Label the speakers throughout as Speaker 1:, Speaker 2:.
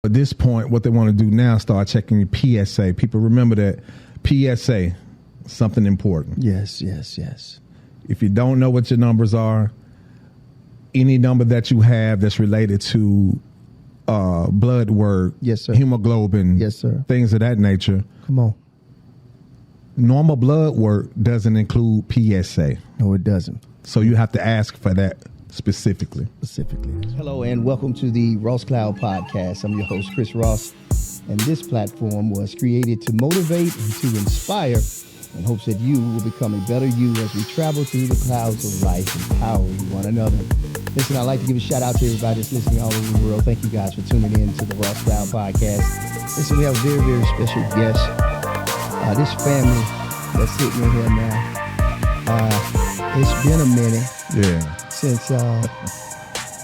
Speaker 1: At this point, what they want to do now, start checking your PSA. People remember that PSA, something important.
Speaker 2: Yes.
Speaker 1: If you don't know what your numbers are, any number that you have that's related to blood work,
Speaker 2: yes, sir,
Speaker 1: hemoglobin,
Speaker 2: yes, sir,
Speaker 1: things of that nature.
Speaker 2: Come on.
Speaker 1: Normal blood work doesn't include PSA.
Speaker 2: No, it doesn't.
Speaker 1: So you have to ask for that specifically.
Speaker 2: Hello and welcome to the Ross Cloud Podcast. I'm your host, Chris Ross, and this platform was created to motivate and to inspire in hopes that you will become a better you as we travel through the clouds of life, empowering one another. Listen, I'd like to give a shout out to everybody that's listening all over the world. Thank you guys for tuning in to the Ross Cloud Podcast. Listen, we have a very, very special guest. This family that's sitting in here now, it's been a minute since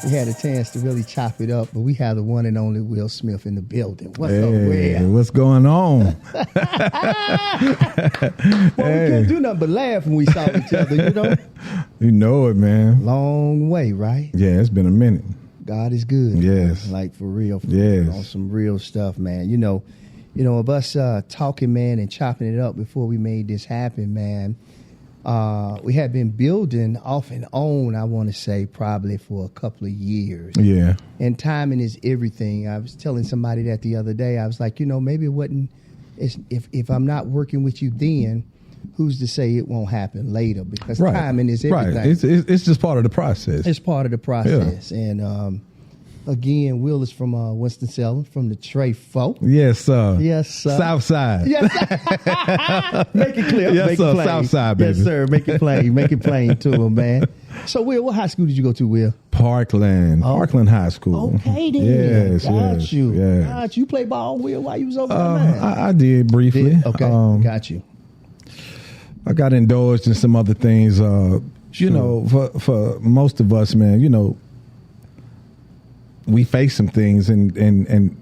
Speaker 2: we had a chance to really chop it up, but we have the one and only Will Smith in the building. What's up, Will?
Speaker 1: What's going on?
Speaker 2: We couldn't do nothing but laugh when we saw each other, you know?
Speaker 1: You know it, man.
Speaker 2: Long way, right?
Speaker 1: Yeah, it's been a minute.
Speaker 2: God is good.
Speaker 1: Yes.
Speaker 2: Man. Like, for real.
Speaker 1: Yes.
Speaker 2: On some real stuff, man. You know, of us talking, man, and chopping it up before we made this happen, man. We had been building off and on, I want to say, probably for a couple of years.
Speaker 1: Yeah.
Speaker 2: And timing is everything. I was telling somebody that the other day. I was like, maybe it wasn't, if I'm not working with you then, who's to say it won't happen later? Because timing is everything.
Speaker 1: Right. It's just part of the process.
Speaker 2: It's part of the process. Yeah. And again, Will is from Winston-Salem, from the Trey Folk.
Speaker 1: Yes, sir.
Speaker 2: Yes, sir.
Speaker 1: South Side.
Speaker 2: Yes, make it clear.
Speaker 1: Yes,
Speaker 2: make
Speaker 1: sir.
Speaker 2: It plain.
Speaker 1: South Side, baby.
Speaker 2: Yes, sir. Make it plain. Make it plain to him, man. So, Will, what high school did you go to, Will?
Speaker 1: Parkland.
Speaker 2: Oh.
Speaker 1: Parkland High School.
Speaker 2: Okay, then.
Speaker 1: Yes,
Speaker 2: got you.
Speaker 1: Yes.
Speaker 2: Got you. You play ball, Will, while you was over there, man?
Speaker 1: I did briefly.
Speaker 2: Okay, got you.
Speaker 1: I got indulged in some other things.
Speaker 2: Sure.
Speaker 1: You know, for most of us, man, we face some things, and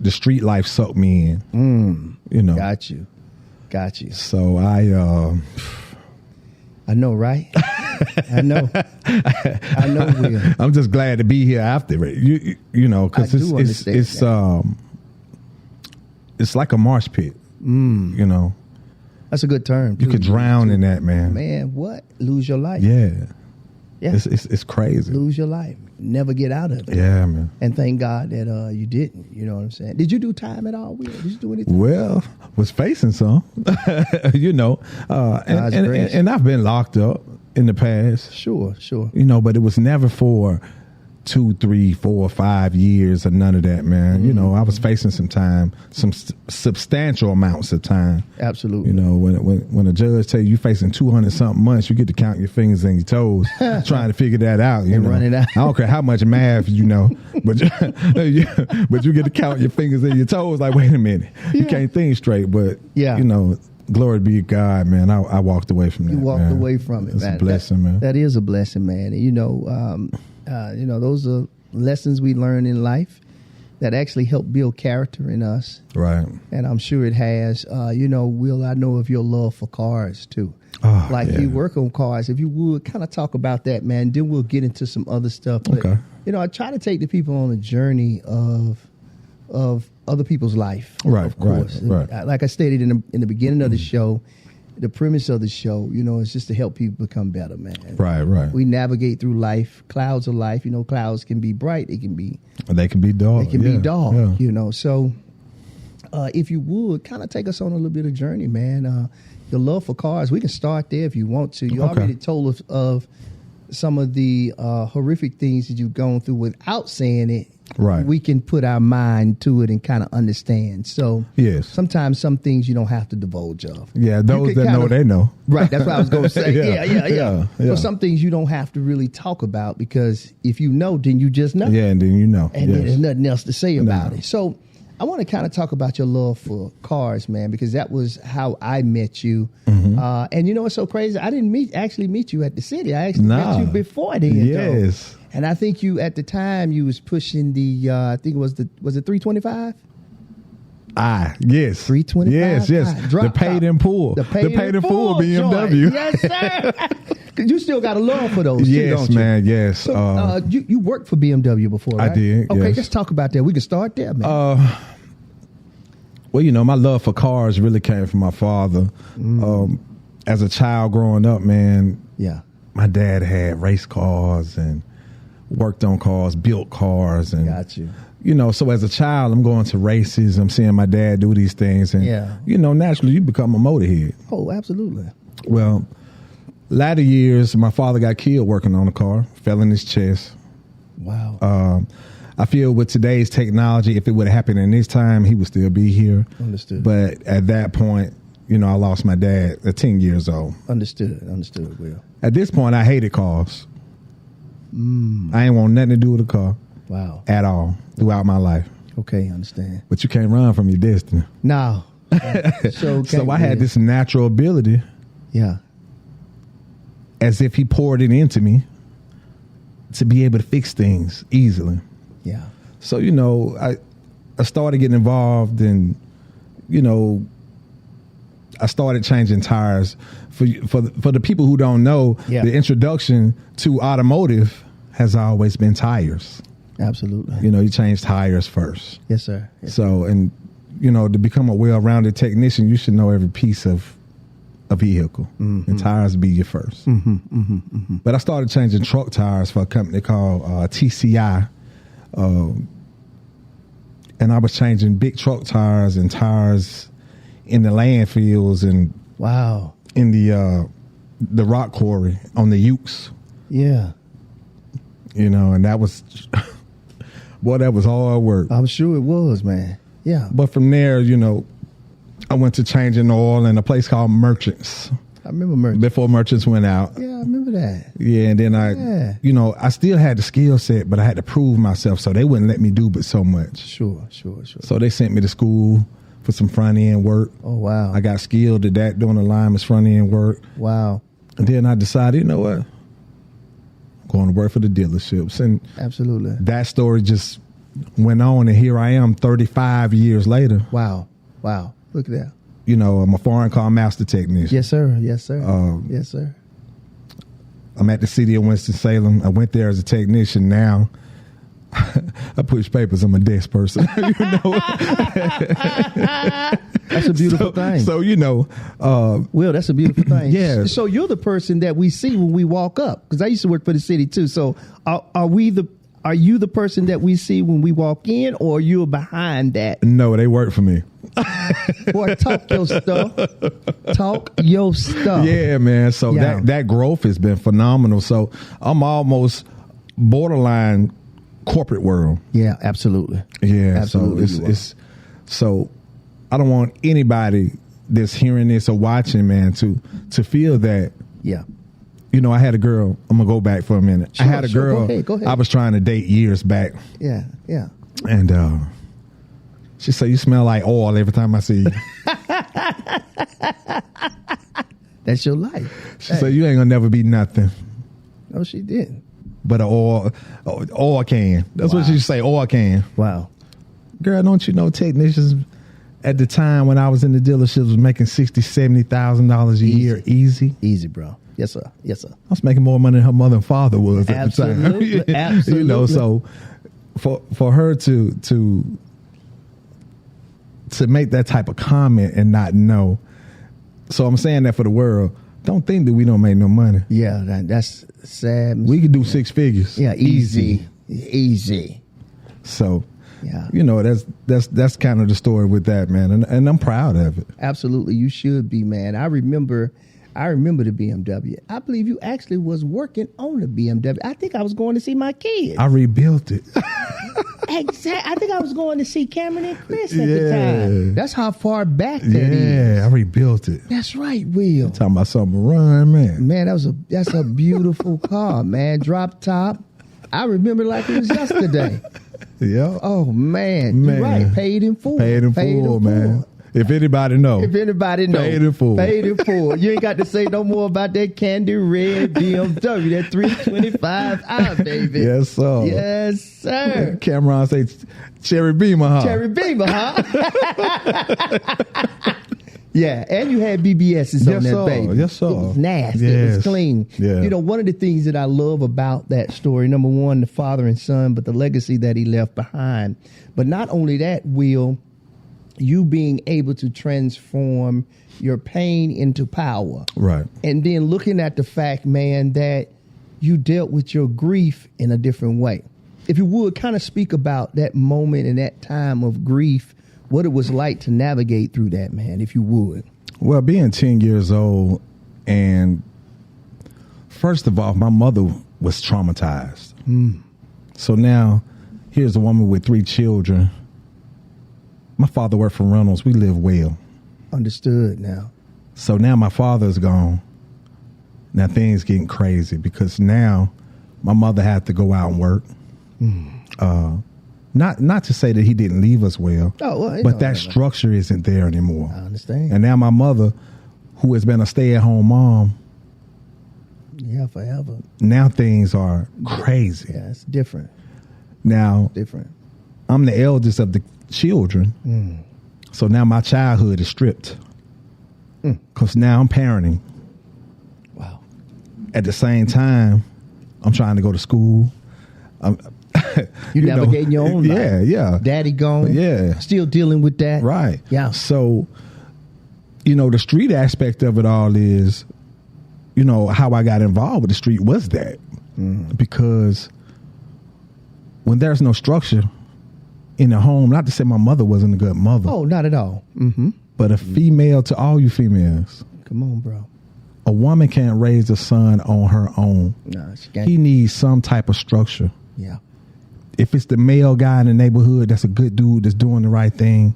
Speaker 1: the street life sucked me in.
Speaker 2: Got you.
Speaker 1: So I
Speaker 2: know, right? I know, Will.
Speaker 1: I'm just glad to be here after it. You know, because it's like a marsh pit. You know,
Speaker 2: that's a good term.
Speaker 1: You could drown in that, man.
Speaker 2: Man, what? Lose your life?
Speaker 1: Yeah. It's crazy.
Speaker 2: Lose your life. Never get out of it.
Speaker 1: Yeah, man.
Speaker 2: And thank God that you didn't. You know what I'm saying? Did you do time at all, Will? Did you do anything?
Speaker 1: Well, was facing some. And I've been locked up in the past.
Speaker 2: Sure.
Speaker 1: But it was never for 2, 3, 4, 5 years or none of that, man.
Speaker 2: Mm-hmm.
Speaker 1: I was facing some time, some substantial amounts of time.
Speaker 2: Absolutely.
Speaker 1: When a judge tell you facing 200 something months, you get to count your fingers and your toes, trying to figure that out.
Speaker 2: Run it out.
Speaker 1: I don't care how much math you know, but you get to count your fingers and your toes. Like, wait a minute, you can't think straight. But glory be to God, man. I walked away from that.
Speaker 2: You walked away from it.
Speaker 1: It's
Speaker 2: man.
Speaker 1: a blessing, man.
Speaker 2: That is a blessing, man. And those are lessons we learn in life that actually help build character in us.
Speaker 1: Right.
Speaker 2: And I'm sure it has. Will, I know of your love for cars, too. You work on cars. If you would kind of talk about that, man, then we'll get into some other stuff. But,
Speaker 1: okay.
Speaker 2: I try to take the people on a journey of other people's life.
Speaker 1: Right,
Speaker 2: of course.
Speaker 1: right.
Speaker 2: Like I stated in the beginning of the show, the premise of the show, is just to help people become better, man.
Speaker 1: Right.
Speaker 2: We navigate through life, clouds of life. Clouds can be bright. They can be dark.
Speaker 1: They can be dark.
Speaker 2: Yeah. So if you would kind of take us on a little bit of journey, man. Your love for cars, we can start there if you want to. You already told us of some of the horrific things that you've gone through without saying it.
Speaker 1: Right.
Speaker 2: We can put our mind to it and kind of understand. So
Speaker 1: yes,
Speaker 2: sometimes some things you don't have to divulge of.
Speaker 1: Yeah, those that know, they know.
Speaker 2: Right, that's what I was going to say.
Speaker 1: Yeah.
Speaker 2: So some things you don't have to really talk about, because if you know, then you just know.
Speaker 1: Yeah, and then you know.
Speaker 2: And then there's nothing else to say about it. So I want to kind of talk about your love for cars, man, because that was how I met you. Mm-hmm. And it's so crazy. I didn't actually meet you at the city. I actually met you before then.
Speaker 1: Yes.
Speaker 2: Though. And I think you, at the time, you was pushing the, I think it was it 325?
Speaker 1: Yes.
Speaker 2: 325.
Speaker 1: Yes. The paid in full. The paid in full BMW.
Speaker 2: Yes, sir. You still got a love for those,
Speaker 1: yes,
Speaker 2: too, don't you?
Speaker 1: Man, yes.
Speaker 2: So, you worked for BMW before, right?
Speaker 1: I did.
Speaker 2: Okay,
Speaker 1: yes.
Speaker 2: let's talk about that. We can start there, man.
Speaker 1: Well, my love for cars really came from my father. As a child growing up, man, my dad had race cars and worked on cars, built cars, and
Speaker 2: got you.
Speaker 1: So as a child, I'm going to races. I'm seeing my dad do these things, and naturally, you become a motorhead.
Speaker 2: Oh, absolutely.
Speaker 1: Well, latter years, my father got killed working on a car, fell in his chest.
Speaker 2: Wow.
Speaker 1: I feel with today's technology, if it would have happened in this time, he would still be here.
Speaker 2: Understood.
Speaker 1: But at that point, I lost my dad at 10 years old.
Speaker 2: Understood, Will.
Speaker 1: At this point, I hated cars. I ain't want nothing to do with a car.
Speaker 2: Wow.
Speaker 1: At all throughout my life.
Speaker 2: Okay, understand.
Speaker 1: But you can't run from your destiny.
Speaker 2: No.
Speaker 1: So I had this natural ability.
Speaker 2: Yeah.
Speaker 1: As if he poured it into me to be able to fix things easily.
Speaker 2: Yeah.
Speaker 1: So, I started getting involved in, I started changing tires. For the people who don't know, the introduction to automotive has always been tires.
Speaker 2: Absolutely.
Speaker 1: You change tires first.
Speaker 2: Yes, sir. Yes,
Speaker 1: so, and, to become a well-rounded technician, you should know every piece of a vehicle. Mm-hmm. And tires be your first.
Speaker 2: Mm-hmm, mm-hmm, mm-hmm.
Speaker 1: But I started changing truck tires for a company called TCI. And I was changing big truck tires and tires in the landfills and
Speaker 2: wow,
Speaker 1: in the rock quarry on the Ukes.
Speaker 2: Yeah.
Speaker 1: And that was, boy, that was hard work.
Speaker 2: I'm sure it was, man. Yeah.
Speaker 1: But from there, I went to changing oil in a place called Merchants.
Speaker 2: I remember Merchants.
Speaker 1: Before Merchants went out.
Speaker 2: Yeah, I remember that.
Speaker 1: Yeah, and then I still had the skill set, but I had to prove myself, so they wouldn't let me do but so much.
Speaker 2: Sure.
Speaker 1: So they sent me to school for some front end work.
Speaker 2: Oh, wow.
Speaker 1: I got skilled at that, doing the lineman's front end work.
Speaker 2: Wow.
Speaker 1: And then I decided, you know what? I'm going to work for the dealerships. And
Speaker 2: absolutely.
Speaker 1: That story just went on, and here I am 35 years later.
Speaker 2: Wow. Look at that.
Speaker 1: I'm a foreign car master technician.
Speaker 2: Yes, sir. Yes, sir.
Speaker 1: I'm at the city of Winston-Salem. I went there as a technician. Now I push papers. I'm a desk person.
Speaker 2: That's a beautiful thing.
Speaker 1: So,
Speaker 2: Will, that's a beautiful thing.
Speaker 1: Yeah.
Speaker 2: So you're the person that we see when we walk up, because I used to work for the city too. So are you the person that we see when we walk in, or you're behind that?
Speaker 1: No, they work for me.
Speaker 2: Boy, talk your stuff.
Speaker 1: Yeah, man. So that growth has been phenomenal. So I'm almost borderline corporate world.
Speaker 2: Yeah, absolutely.
Speaker 1: Yeah,
Speaker 2: absolutely.
Speaker 1: So I don't want anybody that's hearing this or watching, man, to feel that.
Speaker 2: Yeah.
Speaker 1: I had a girl. I'm gonna go back for a minute.
Speaker 2: Sure,
Speaker 1: I had a girl.
Speaker 2: Go ahead.
Speaker 1: I was trying to date years back.
Speaker 2: Yeah.
Speaker 1: And she said, "You smell like oil every time I see you."
Speaker 2: That's your life.
Speaker 1: She said, "You ain't gonna never be nothing."
Speaker 2: No, she didn't.
Speaker 1: But an oil can. That's what she say. Oil can.
Speaker 2: Wow.
Speaker 1: Girl, don't you know technicians at the time when I was in the dealerships was making $60,000-$70,000 a year easy?
Speaker 2: Easy, bro. Yes, sir. I
Speaker 1: was making more money than her mother and father was at the time.
Speaker 2: Absolutely.
Speaker 1: So for her to make that type of comment and not know. So I'm saying that for the world. Don't think that we don't make no money.
Speaker 2: Yeah, that's sad.
Speaker 1: We could do six figures.
Speaker 2: Yeah, easy.
Speaker 1: So, that's kind of the story with that, man, and I'm proud of it.
Speaker 2: Absolutely, you should be, man. I remember the BMW. I believe you actually was working on the BMW. I think I was going to see my kids.
Speaker 1: I rebuilt it.
Speaker 2: Exactly. I think I was going to see Cameron and Chris at the time. That's how far back that is.
Speaker 1: Yeah, I rebuilt it.
Speaker 2: That's right, Will.
Speaker 1: You're talking about something run, man.
Speaker 2: Man, that's a beautiful car, man. Drop top. I remember like it was yesterday.
Speaker 1: Yeah.
Speaker 2: Oh, man. You're right. Paid in full.
Speaker 1: Paid in full, man. If anybody know.
Speaker 2: Paid in full. You ain't got to say no more about that candy red BMW, that 325i, baby.
Speaker 1: Yes, sir.
Speaker 2: Yes, sir.
Speaker 1: Cameron say cherry beamer, huh?
Speaker 2: Cherry beamer, huh? Yeah, and you had BBSs on that baby.
Speaker 1: Yes, sir.
Speaker 2: It was nasty. Yes. It was clean.
Speaker 1: Yeah.
Speaker 2: You know, one of the things that I love about that story, number one, the father and son, but the legacy that he left behind. But not only that, Will, you being able to transform your pain into power.
Speaker 1: Right.
Speaker 2: And then looking at the fact, man, that you dealt with your grief in a different way. If you would kind of speak about that moment and that time of grief, what it was like to navigate through that, man, if you would.
Speaker 1: Well, being 10 years old, and first of all, my mother was traumatized. So now, here's a woman with 3 children. My father worked for Reynolds. We live well.
Speaker 2: Understood now.
Speaker 1: So now my father's gone. Now things getting crazy because now my mother had to go out and work. Not to say that he didn't leave us well, but that structure isn't there anymore.
Speaker 2: I understand.
Speaker 1: And now my mother, who has been a stay-at-home mom,
Speaker 2: forever.
Speaker 1: Now things are crazy.
Speaker 2: Yeah, it's different.
Speaker 1: Now,
Speaker 2: different.
Speaker 1: I'm the eldest of the children, so now my childhood is stripped because now I'm parenting.
Speaker 2: Wow.
Speaker 1: At the same time, I'm trying to go to school.
Speaker 2: You navigating your own life.
Speaker 1: Yeah.
Speaker 2: Daddy gone.
Speaker 1: Yeah.
Speaker 2: Still dealing with that.
Speaker 1: Right.
Speaker 2: Yeah.
Speaker 1: So, the street aspect of it all is, how I got involved with the street was that. Because when there's no structure in the home, not to say my mother wasn't a good mother.
Speaker 2: Oh, not at all.
Speaker 1: But a female, to all you females.
Speaker 2: Come on, bro.
Speaker 1: A woman can't raise a son on her own.
Speaker 2: No, she can't.
Speaker 1: He needs some type of structure.
Speaker 2: Yeah.
Speaker 1: If it's the male guy in the neighborhood that's a good dude that's doing the right thing,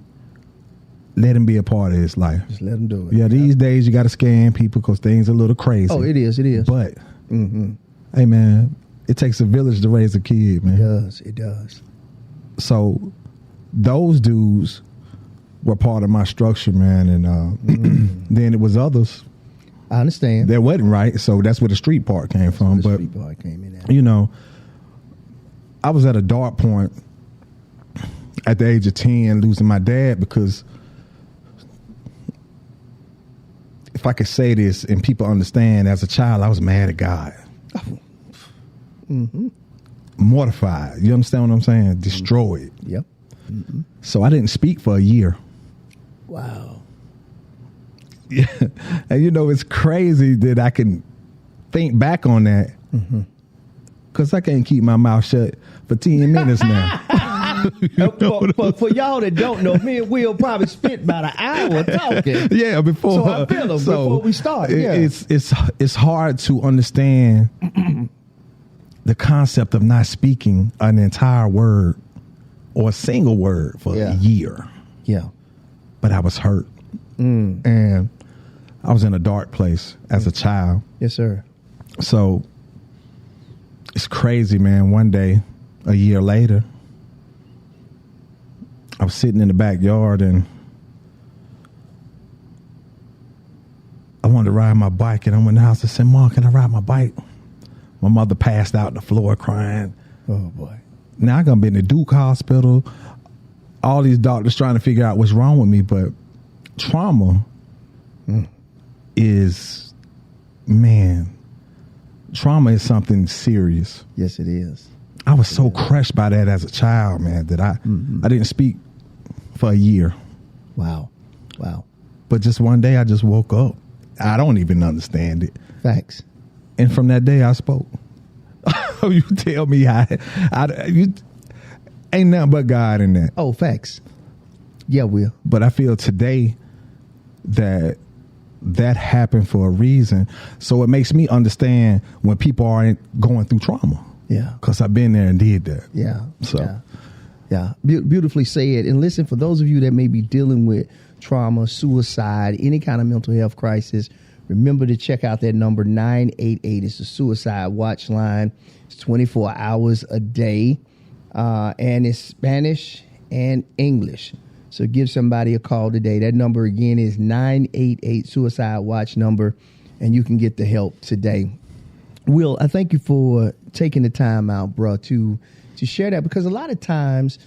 Speaker 1: let him be a part of his life.
Speaker 2: Just let him do it.
Speaker 1: Yeah, these days you got to scan people because things are a little crazy.
Speaker 2: Oh, it is.
Speaker 1: But, hey, man, it takes a village to raise a kid, man.
Speaker 2: It does.
Speaker 1: So those dudes were part of my structure, man. And then it was others.
Speaker 2: I understand.
Speaker 1: That wasn't right. So that's where the street part came from.
Speaker 2: The
Speaker 1: but,
Speaker 2: street part came in at.
Speaker 1: I was at a dark point at the age of 10 losing my dad because if I could say this and people understand, as a child, I was mad at God. Mortified. You understand what I'm saying? Destroyed.
Speaker 2: Yep.
Speaker 1: So I didn't speak for a year.
Speaker 2: Wow.
Speaker 1: Yeah. And it's crazy that I can think back on that because I can't keep my mouth shut for 10 minutes now.
Speaker 2: For y'all that don't know, me and Will probably spent about an hour talking.
Speaker 1: Yeah, before.
Speaker 2: So I feel him before we start.
Speaker 1: It's hard to understand the concept of not speaking an entire word or a single word for a year.
Speaker 2: Yeah.
Speaker 1: But I was hurt. And I was in a dark place as a child.
Speaker 2: Yes, sir.
Speaker 1: So it's crazy, man. One day, a year later, I was sitting in the backyard and I wanted to ride my bike. And I went in the house and said, Mom, can I ride my bike? My mother passed out on the floor crying.
Speaker 2: Oh, boy.
Speaker 1: Now I got been in the Duke Hospital. All these doctors trying to figure out what's wrong with me. But trauma is, trauma is something serious.
Speaker 2: Yes, it is.
Speaker 1: I was so crushed by that as a child, man, that I didn't speak for a year.
Speaker 2: Wow.
Speaker 1: But just one day I just woke up. I don't even understand it.
Speaker 2: Facts.
Speaker 1: And from that day I spoke. You tell me you ain't nothing but God in that.
Speaker 2: Oh, facts. Yeah, Will.
Speaker 1: But I feel today that happened for a reason. So it makes me understand when people aren't going through trauma.
Speaker 2: Yeah.
Speaker 1: Because I've been there and did that.
Speaker 2: Yeah.
Speaker 1: So.
Speaker 2: Yeah. Beautifully said. And listen, for those of you that may be dealing with trauma, suicide, any kind of mental health crisis, remember to check out that number 988. It's the suicide watch line. It's 24 hours a day. And it's Spanish and English. So give somebody a call today. That number again is 988 suicide watch number, and you can get the help today. Will, I thank you for taking the time out, bro, to share that, because a lot of times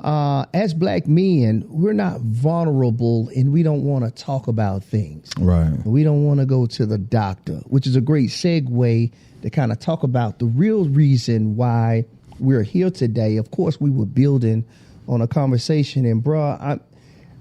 Speaker 2: as black men, we're not vulnerable and we don't want to talk about things.
Speaker 1: Right.
Speaker 2: We don't want to go to the doctor, which is a great segue to kind of talk about the real reason why we're here today. Of course, we were building on a conversation, and bruh,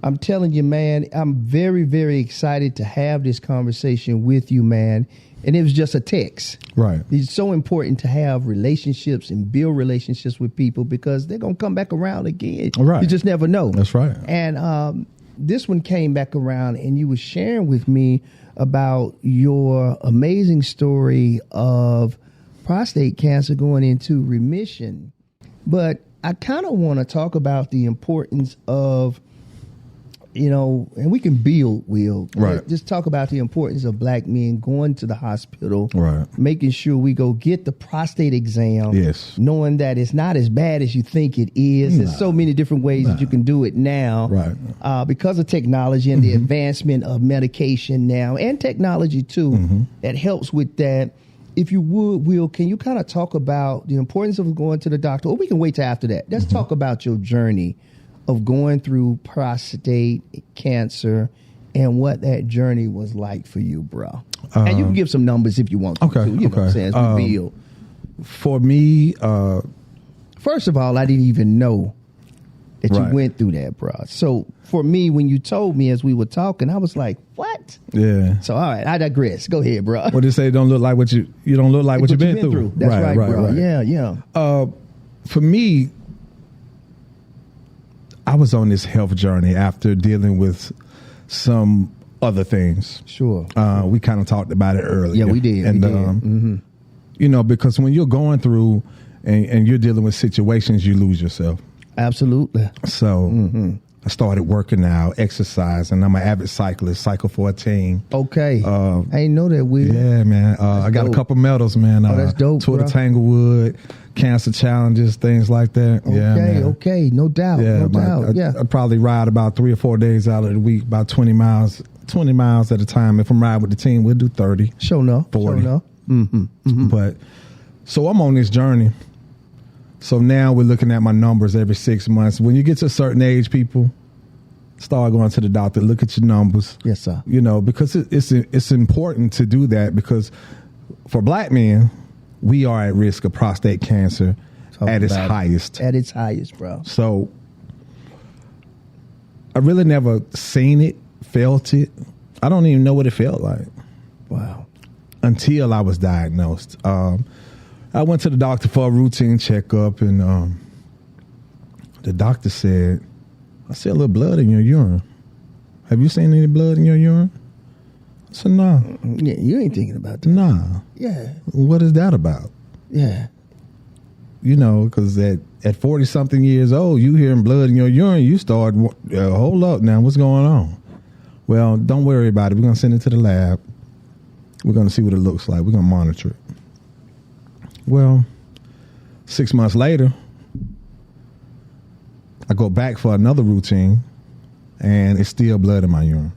Speaker 2: I'm telling you, man, I'm very, very excited to have this conversation with you, man. And it was just a text.
Speaker 1: Right.
Speaker 2: It's so important to have relationships and build relationships with people because they're going to come back around again.
Speaker 1: Right.
Speaker 2: You just never know.
Speaker 1: That's right.
Speaker 2: And this one came back around, and you were sharing with me about your amazing story of prostate cancer going into remission. But I kind of want to talk about the importance of, you know, and we can build, Will.
Speaker 1: Right.
Speaker 2: Just talk about the importance of black men going to the hospital.
Speaker 1: Right.
Speaker 2: Making sure we go get the prostate exam.
Speaker 1: Yes.
Speaker 2: Knowing that it's not as bad as you think it is. There's so many different ways that you can do it now.
Speaker 1: Right.
Speaker 2: Because of technology and the advancement of medication now and technology too, that helps with that. If you would, Will, can you kind of talk about the importance of going to the doctor? Or we can wait till after that. Let's talk about your journey of going through prostate cancer and what that journey was like for you, bro. And you can give some numbers if you want to.
Speaker 1: Okay.
Speaker 2: Too, you know what I'm saying? As we build.
Speaker 1: For me,
Speaker 2: first of all, I didn't even know that
Speaker 1: Right.
Speaker 2: you went through that, bro. So for me, when you told me as we were talking, I was like, what?
Speaker 1: yeah.
Speaker 2: So, all right, I digress. Go ahead, bro.
Speaker 1: What they say, don't look like you don't look like what you've been through.
Speaker 2: That's right, bro. Yeah, yeah.
Speaker 1: For me, I was on this health journey after dealing with some other things.
Speaker 2: Sure.
Speaker 1: We kind of talked about it earlier.
Speaker 2: Yeah, we did.
Speaker 1: And, you know, because when you're going through and you're dealing with situations, you lose yourself.
Speaker 2: Absolutely.
Speaker 1: So I started working out, exercising. I'm an avid cyclist, cycle for a team.
Speaker 2: Okay. I didn't know that, Will.
Speaker 1: Yeah, man. I got
Speaker 2: dope.
Speaker 1: a couple medals, man.
Speaker 2: That's dope,
Speaker 1: Tour
Speaker 2: bro.
Speaker 1: de Tanglewood, cancer challenges, things like that.
Speaker 2: Okay,
Speaker 1: yeah, man.
Speaker 2: okay. No doubt.
Speaker 1: Yeah,
Speaker 2: no doubt.
Speaker 1: I probably ride about 3 or 4 days out of the week, about 20 miles at a time. If I'm riding with the team, we'll do 30.
Speaker 2: Sure enough.
Speaker 1: 40.
Speaker 2: Sure enough.
Speaker 1: But so I'm on this journey. So now we're looking at my numbers every 6 months. When you get to a certain age, people start going to the doctor, look at your numbers.
Speaker 2: Yes, sir.
Speaker 1: You know, because it's important to do that because for black men, we are at risk of prostate cancer at its highest.
Speaker 2: At its highest, bro.
Speaker 1: So I really never seen it, felt it. I don't even know what it felt like.
Speaker 2: Wow.
Speaker 1: Until I was diagnosed. I went to the doctor for a routine checkup, and the doctor said, I see a little blood in your urine. Have you seen any blood in your urine? I said, no.
Speaker 2: Yeah, you ain't thinking about that.
Speaker 1: Nah.
Speaker 2: Yeah.
Speaker 1: What is that about?
Speaker 2: Yeah.
Speaker 1: You know, because at 40-something years old, you hearing blood in your urine, you start, hold up now, what's going on? Well, don't worry about it. We're going to send it to the lab. We're going to see what it looks like. We're going to monitor it. Well, 6 months later, I go back for another routine, and it's still blood in my urine.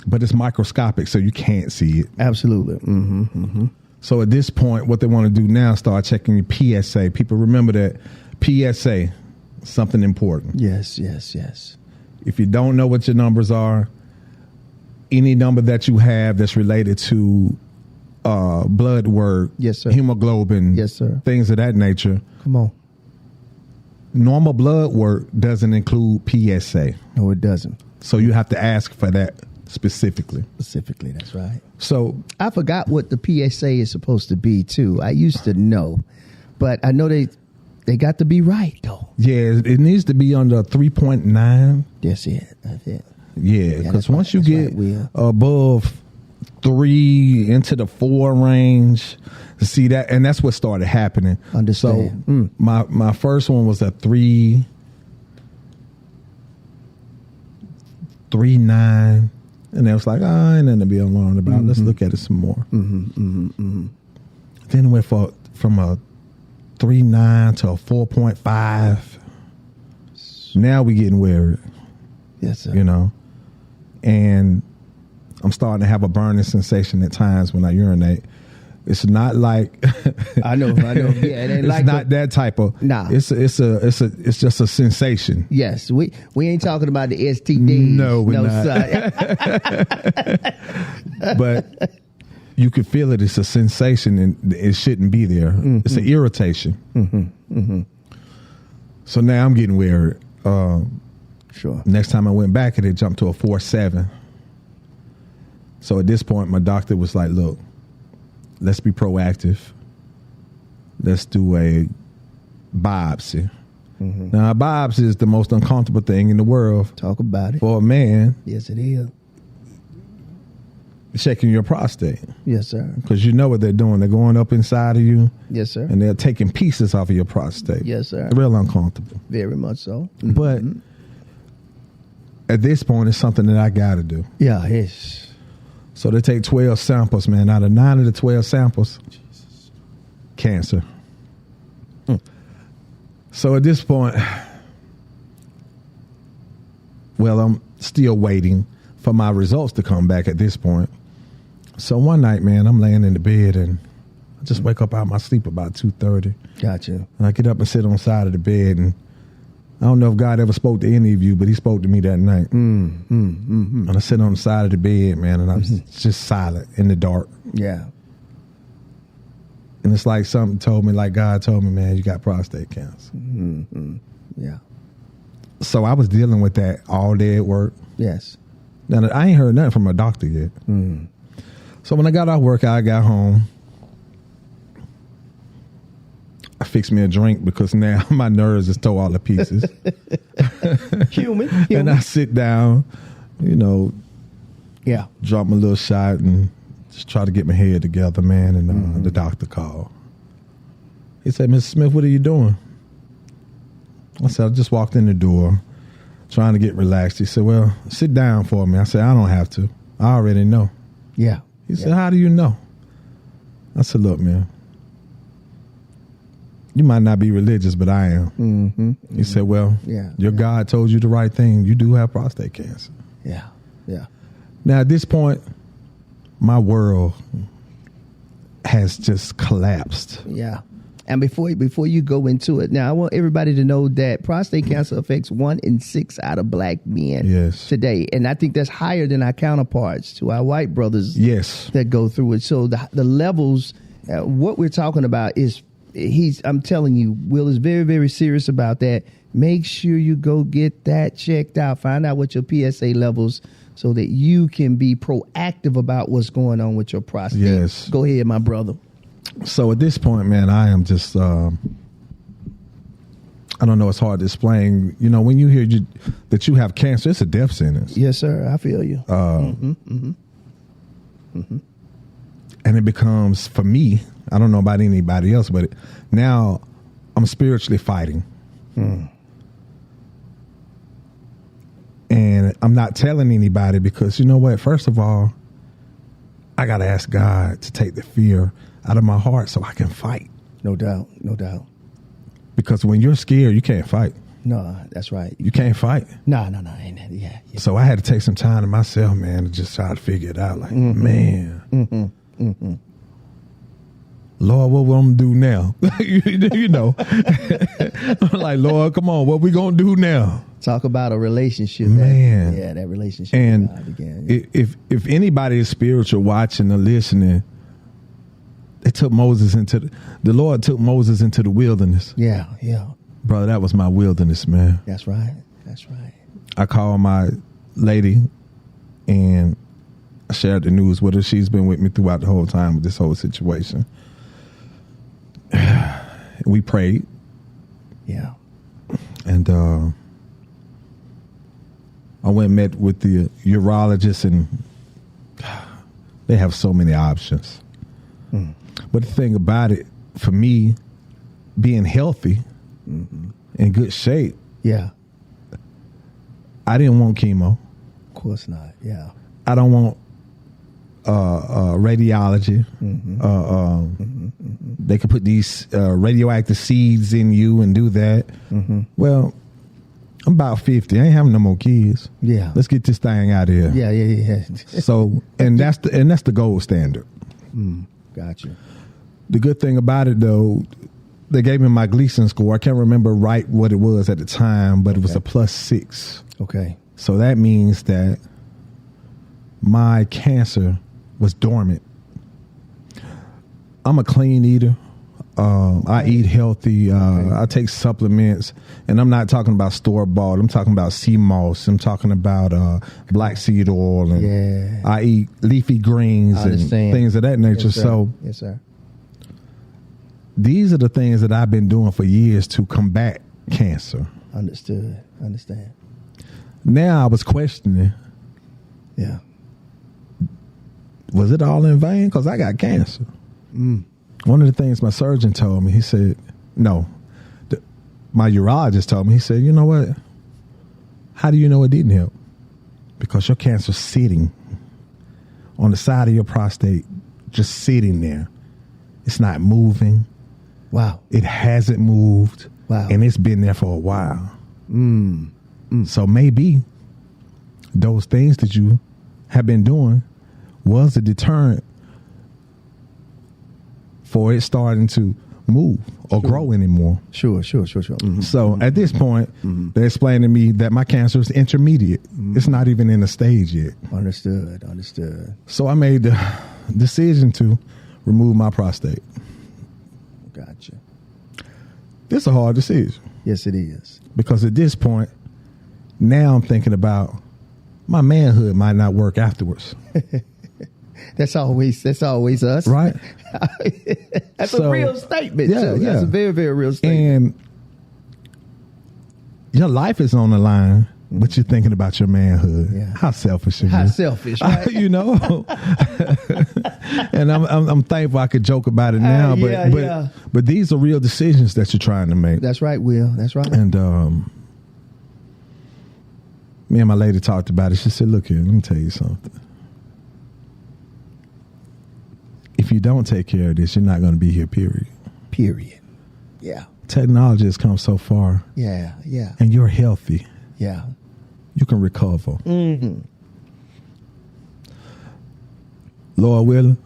Speaker 1: But it's microscopic, so you can't see it.
Speaker 2: Absolutely.
Speaker 1: So at this point, what they want to do now is start checking your PSA. People remember that PSA, something important.
Speaker 2: Yes, yes, yes.
Speaker 1: If you don't know what your numbers are, any number that you have that's related to blood work,
Speaker 2: yes, sir.
Speaker 1: Hemoglobin,
Speaker 2: yes, sir.
Speaker 1: Things of that nature.
Speaker 2: Come on.
Speaker 1: Normal blood work doesn't include PSA.
Speaker 2: No, it doesn't.
Speaker 1: So you have to ask for that specifically.
Speaker 2: Specifically, that's right.
Speaker 1: So
Speaker 2: I forgot what the PSA is supposed to be, too. I used to know, but I know they got to be right, though.
Speaker 1: yeah, it needs to be under 3.9.
Speaker 2: That's it. That's it.
Speaker 1: Yeah, because once you
Speaker 2: that's
Speaker 1: get
Speaker 2: right, Will.
Speaker 1: above 3 into the 4 range, see that, and that's what started happening.
Speaker 2: Understand.
Speaker 1: So my first one was a 3.9, and it was like, ain't nothing to be alarmed about. Let's look at it some more. Then it went from a 3.9 to a 4.5. Now we getting worried.
Speaker 2: Yes, sir.
Speaker 1: You know, and I'm starting to have a burning sensation at times when I urinate.
Speaker 2: It's not like
Speaker 1: I know. Yeah, it ain't like
Speaker 2: not that type of.
Speaker 1: Nah,
Speaker 2: it's just a sensation.
Speaker 1: Yes, we ain't talking about the STDs.
Speaker 2: No, we're not. But you can feel it. It's a sensation, and it shouldn't be there. Mm-hmm. It's an irritation. Mm-hmm. Mm-hmm. So now I'm getting weird.
Speaker 1: Sure.
Speaker 2: Next time I went back, it jumped to a 4.7. So at this point, my doctor was like, "Look, let's be proactive. Let's do a biopsy." Mm-hmm. Now, a biopsy is the most uncomfortable thing in the world.
Speaker 1: Talk about it.
Speaker 2: For a man.
Speaker 1: Yes, it is.
Speaker 2: Checking your prostate.
Speaker 1: Yes, sir.
Speaker 2: Because you know what they're doing. They're going up inside of you.
Speaker 1: Yes, sir.
Speaker 2: And they're taking pieces off of your prostate.
Speaker 1: Yes, sir.
Speaker 2: Real uncomfortable.
Speaker 1: Very much so.
Speaker 2: Mm-hmm. But at this point, it's something that I got to do.
Speaker 1: Yeah, it's...
Speaker 2: So they take 12 samples, man. Out of 9 of the 12 samples, Jesus. Cancer. So at this point, well, I'm still waiting for my results to come back at this point. So one night, man, I'm laying in the bed and I just wake up out of my sleep about 2:30.
Speaker 1: Gotcha.
Speaker 2: And I get up and sit on the side of the bed, and I don't know if God ever spoke to any of you, but he spoke to me that night. And I sit on the side of the bed, man, and I'm just silent in the dark.
Speaker 1: Yeah.
Speaker 2: And it's like something told me, like God told me, man, you got prostate cancer.
Speaker 1: Mm-hmm. Yeah.
Speaker 2: So I was dealing with that all day at work.
Speaker 1: Yes.
Speaker 2: Now, I ain't heard nothing from a doctor yet. Mm. So when I got off work, I got home. I fixed me a drink because now my nerves is tore all to pieces.
Speaker 1: Human.
Speaker 2: And I sit down,
Speaker 1: yeah,
Speaker 2: drop my little shot and just try to get my head together, man. And the doctor called. He said, "Mr. Smith, what are you doing?" I said, "I just walked in the door, trying to get relaxed." He said, "Well, sit down for me." I said, "I don't have to. I already know."
Speaker 1: Yeah.
Speaker 2: He said, "How do you know?" I said, "Look, man, you might not be religious, but I am." Mm-hmm. He said, "Well, your God told you the right thing. You do have prostate cancer."
Speaker 1: Yeah. Yeah.
Speaker 2: Now, at this point, my world has just collapsed.
Speaker 1: Yeah. And before you go into it, now I want everybody to know that prostate cancer affects 1 in 6 out of black men today. And I think that's higher than our counterparts, to our white brothers that go through it. So the levels, what we're talking about is, I'm telling you, Will is very, very serious about that. Make sure you go get that checked out. Find out what your PSA levels, so that you can be proactive about what's going on with your prostate.
Speaker 2: Yes.
Speaker 1: Go ahead, my brother.
Speaker 2: So at this point, man, I am just, I don't know, it's hard to explain. When you hear that you have cancer, it's a death sentence.
Speaker 1: Yes, sir. I feel you.
Speaker 2: And it becomes, for me, I don't know about anybody else, but now I'm spiritually fighting. And I'm not telling anybody because, you know what? First of all, I got to ask God to take the fear out of my heart so I can fight.
Speaker 1: No doubt. No doubt.
Speaker 2: Because when you're scared, you can't fight.
Speaker 1: No, that's right.
Speaker 2: You can't fight.
Speaker 1: No. Ain't that, yeah.
Speaker 2: So I had to take some time to myself, man, to just try to figure it out. Like, man. Lord, what we gonna do now? I'm like, Lord, come on, what we gonna do now?
Speaker 1: Talk about a relationship,
Speaker 2: man.
Speaker 1: That relationship.
Speaker 2: And
Speaker 1: with God again. Yeah.
Speaker 2: If anybody is spiritual, watching or listening, the Lord took Moses into the wilderness.
Speaker 1: Yeah.
Speaker 2: Brother, that was my wilderness, man.
Speaker 1: That's right.
Speaker 2: I called my lady and I shared the news with her. She's been with me throughout the whole time with this whole situation. We prayed.
Speaker 1: Yeah.
Speaker 2: And I went and met with the urologist, and they have so many options. But the thing about it, for me, being healthy, in good shape, I didn't want chemo.
Speaker 1: Of course not. Yeah.
Speaker 2: I don't want radiology. They could put these radioactive seeds in you and do that. Well, I'm about 50. I ain't having no more kids.
Speaker 1: Yeah.
Speaker 2: Let's get this thing out of here.
Speaker 1: Yeah.
Speaker 2: So, and that's the gold standard. Gotcha.
Speaker 1: The good thing about it, though, they gave me my Gleason score. I can't remember right what it was at the time, but it was a +6.
Speaker 2: Okay.
Speaker 1: So that means that my cancer was dormant. I'm a clean eater. I eat healthy. I take supplements, and I'm not talking about store-bought. I'm talking about sea moss. I'm talking about black seed oil, and I eat leafy greens and things of that nature.
Speaker 2: Yes,
Speaker 1: so,
Speaker 2: yes, sir.
Speaker 1: These are the things that I've been doing for years to combat cancer.
Speaker 2: Understood. Understand.
Speaker 1: Now I was questioning.
Speaker 2: Yeah.
Speaker 1: Was it all in vain? Because I got cancer. One of the things my surgeon told me, he said, no. My urologist told me, he said, you know what? How do you know it didn't help? Because your cancer's sitting on the side of your prostate, just sitting there. It's not moving.
Speaker 2: Wow.
Speaker 1: It hasn't moved.
Speaker 2: Wow.
Speaker 1: And it's been there for a while. So maybe those things that you have been doing was a deterrent for it starting to move or grow anymore.
Speaker 2: Sure. Mm-hmm.
Speaker 1: So at this point, they explained to me that my cancer is intermediate. It's not even in a stage yet.
Speaker 2: Understood.
Speaker 1: So I made the decision to remove my prostate.
Speaker 2: Gotcha.
Speaker 1: This is a hard decision.
Speaker 2: Yes, it is.
Speaker 1: Because at this point, now I'm thinking about my manhood might not work afterwards.
Speaker 2: That's always us.
Speaker 1: Right?
Speaker 2: That's a real statement.
Speaker 1: Yeah,
Speaker 2: too. That's a very, very real statement.
Speaker 1: And your life is on the line, but you're thinking about your manhood.
Speaker 2: Yeah.
Speaker 1: How selfish are you?
Speaker 2: How selfish, right?
Speaker 1: You know? And I'm thankful I could joke about it now, but these are real decisions that you're trying to make.
Speaker 2: That's right, Will. That's right.
Speaker 1: And me and my lady talked about it. She said, look here, let me tell you something. If you don't take care of this, you're not going to be here, period. Yeah. Technology has come so far.
Speaker 2: Yeah.
Speaker 1: And you're healthy.
Speaker 2: Yeah.
Speaker 1: You can recover. Lord willing,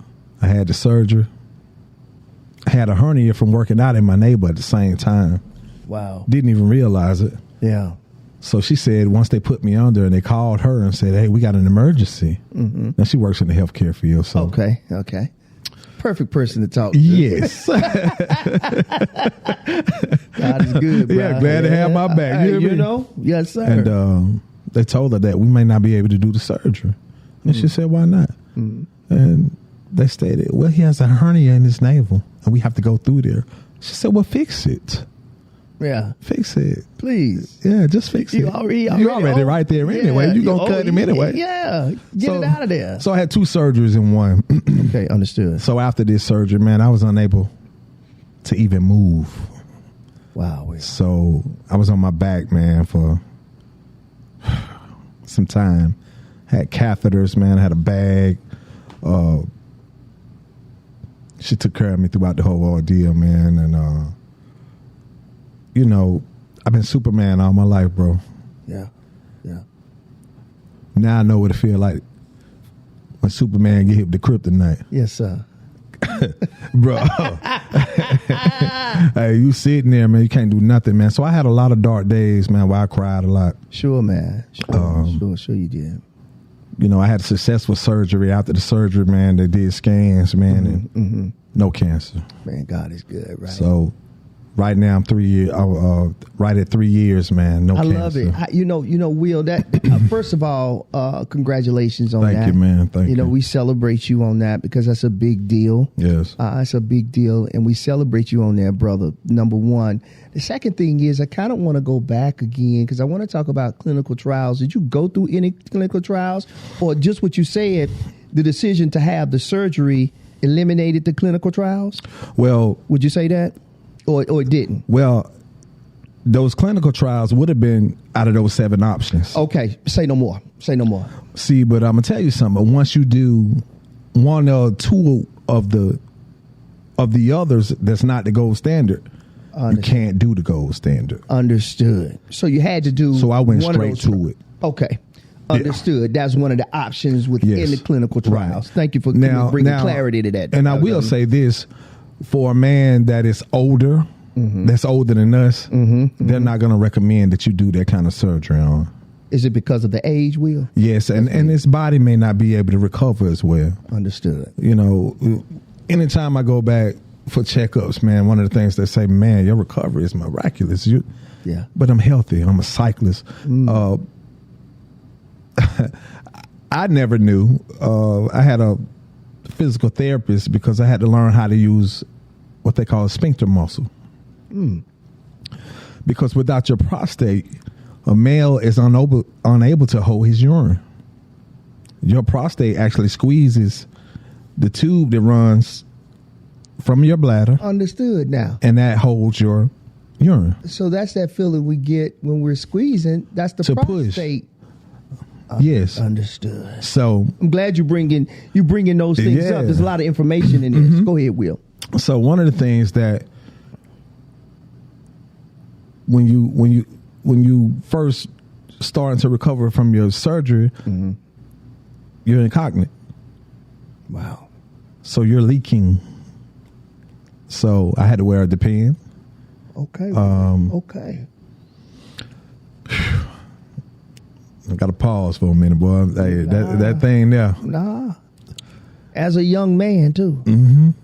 Speaker 1: I had the surgery. I had a hernia from working out in my neighbor at the same time.
Speaker 2: Wow.
Speaker 1: Didn't even realize it.
Speaker 2: Yeah.
Speaker 1: So she said once they put me under and they called her and said, hey, we got an emergency. Now she works in the healthcare field. So
Speaker 2: Okay. Perfect person to talk to.
Speaker 1: Yes.
Speaker 2: God is good, bro.
Speaker 1: Yeah, glad to have my back.
Speaker 2: You know? Yes, sir.
Speaker 1: And they told her that we may not be able to do the surgery. And she said, why not? And they stated, well, he has a hernia in his navel and we have to go through there. She said, well, fix it.
Speaker 2: Yeah.
Speaker 1: Fix it.
Speaker 2: Please.
Speaker 1: Yeah, just fix it.
Speaker 2: You already
Speaker 1: right there anyway. You're going to cut him anyway.
Speaker 2: Yeah. Get it out of there.
Speaker 1: So I had 2 surgeries in one.
Speaker 2: Okay, understood.
Speaker 1: So after this surgery, man, I was unable to even move.
Speaker 2: Wow.
Speaker 1: So I was on my back, man, for some time. Had catheters, man. I had a bag. She took care of me throughout the whole ordeal, man. And, you know, I've been Superman all my life, bro.
Speaker 2: Yeah.
Speaker 1: Now I know what it feel like when Superman get hit with the kryptonite.
Speaker 2: Yes, sir.
Speaker 1: Bro. Hey, you sitting there, man. You can't do nothing, man. So I had a lot of dark days, man, where I cried a lot.
Speaker 2: Sure, man. Sure you did.
Speaker 1: You know, I had successful surgery. After the surgery, man, they did scans, man, and no cancer.
Speaker 2: Man, God is good, right?
Speaker 1: So right now I'm 3 years, right at 3 years, man. No cancer. I love it.
Speaker 2: You know, Will, that first of all, congratulations on that.
Speaker 1: Thank you, man. Thank you.
Speaker 2: You know, we celebrate you on that because that's a big deal.
Speaker 1: Yes.
Speaker 2: It's a big deal, and we celebrate you on that, brother, number one. The second thing is I kind of want to go back again because I want to talk about clinical trials. Did you go through any clinical trials, or just what you said, the decision to have the surgery eliminated the clinical trials?
Speaker 1: Well,
Speaker 2: would you say that? Or it didn't?
Speaker 1: Well, those clinical trials would have been out of those 7 options.
Speaker 2: Okay. Say no more.
Speaker 1: See, but I'm going to tell you something. Once you do 1 or 2 of the others, that's not the gold standard. You can't do the gold standard.
Speaker 2: Understood. So you had to do.
Speaker 1: So I went straight to it.
Speaker 2: Okay. Understood. That's one of the options within the clinical trials. Right. Thank you for bringing clarity to that.
Speaker 1: And I will say this, for a man that is older, that's older than us, they're not going to recommend that you do that kind of surgery on.
Speaker 2: Is it because of the age, Will?
Speaker 1: Yes, and his body may not be able to recover as well.
Speaker 2: Understood.
Speaker 1: You know, anytime I go back for checkups, man, one of the things they say, man, your recovery is miraculous. But I'm healthy. I'm a cyclist. I never knew. I had a physical therapist because I had to learn how to use what they call a sphincter muscle. Because without your prostate, a male is unable to hold his urine. Your prostate actually squeezes the tube that runs from your bladder.
Speaker 2: Understood now.
Speaker 1: And that holds your urine.
Speaker 2: So that's that feeling we get when we're squeezing. That's the prostate.
Speaker 1: Yes.
Speaker 2: Understood.
Speaker 1: So
Speaker 2: I'm glad you're bringing those things up. There's a lot of information in this. Go ahead, Will.
Speaker 1: So one of the things that when you first starting to recover from your surgery, you're incontinent.
Speaker 2: Wow.
Speaker 1: So you're leaking. So I had to wear a Depend.
Speaker 2: Okay. Okay.
Speaker 1: I got to pause for a minute, boy. Hey, that thing there.
Speaker 2: Nah. As a young man, too.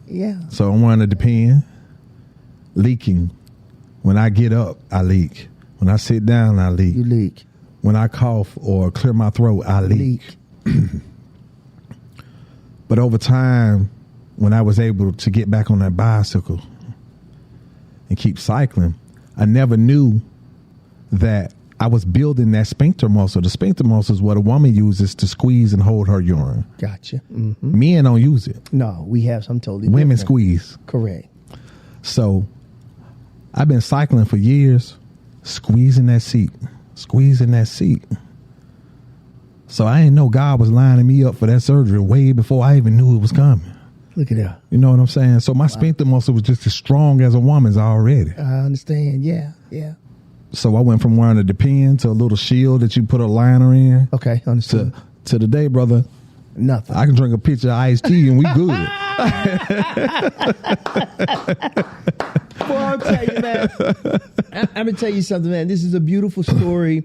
Speaker 2: Yeah.
Speaker 1: So I'm wearing a Depend, leaking. When I get up, I leak. When I sit down, I leak.
Speaker 2: You leak.
Speaker 1: When I cough or clear my throat, I leak. But over time, when I was able to get back on that bicycle and keep cycling, I never knew that I was building that sphincter muscle. The sphincter muscle is what a woman uses to squeeze and hold her urine.
Speaker 2: Gotcha.
Speaker 1: Men don't use it.
Speaker 2: No, we have some totally different.
Speaker 1: Women squeeze.
Speaker 2: Correct.
Speaker 1: So I've been cycling for years, squeezing that seat. So I didn't know God was lining me up for that surgery way before I even knew it was coming.
Speaker 2: Look at that.
Speaker 1: You know what I'm saying? So my sphincter muscle was just as strong as a woman's already.
Speaker 2: I understand. Yeah.
Speaker 1: So I went from wearing a Depend to a little shield that you put a liner in.
Speaker 2: Okay, understood.
Speaker 1: To today, brother,
Speaker 2: nothing.
Speaker 1: I can drink a pitcher of iced tea and we good.
Speaker 2: Well, I'll tell you, man. I'm going to tell you something, man. This is a beautiful story,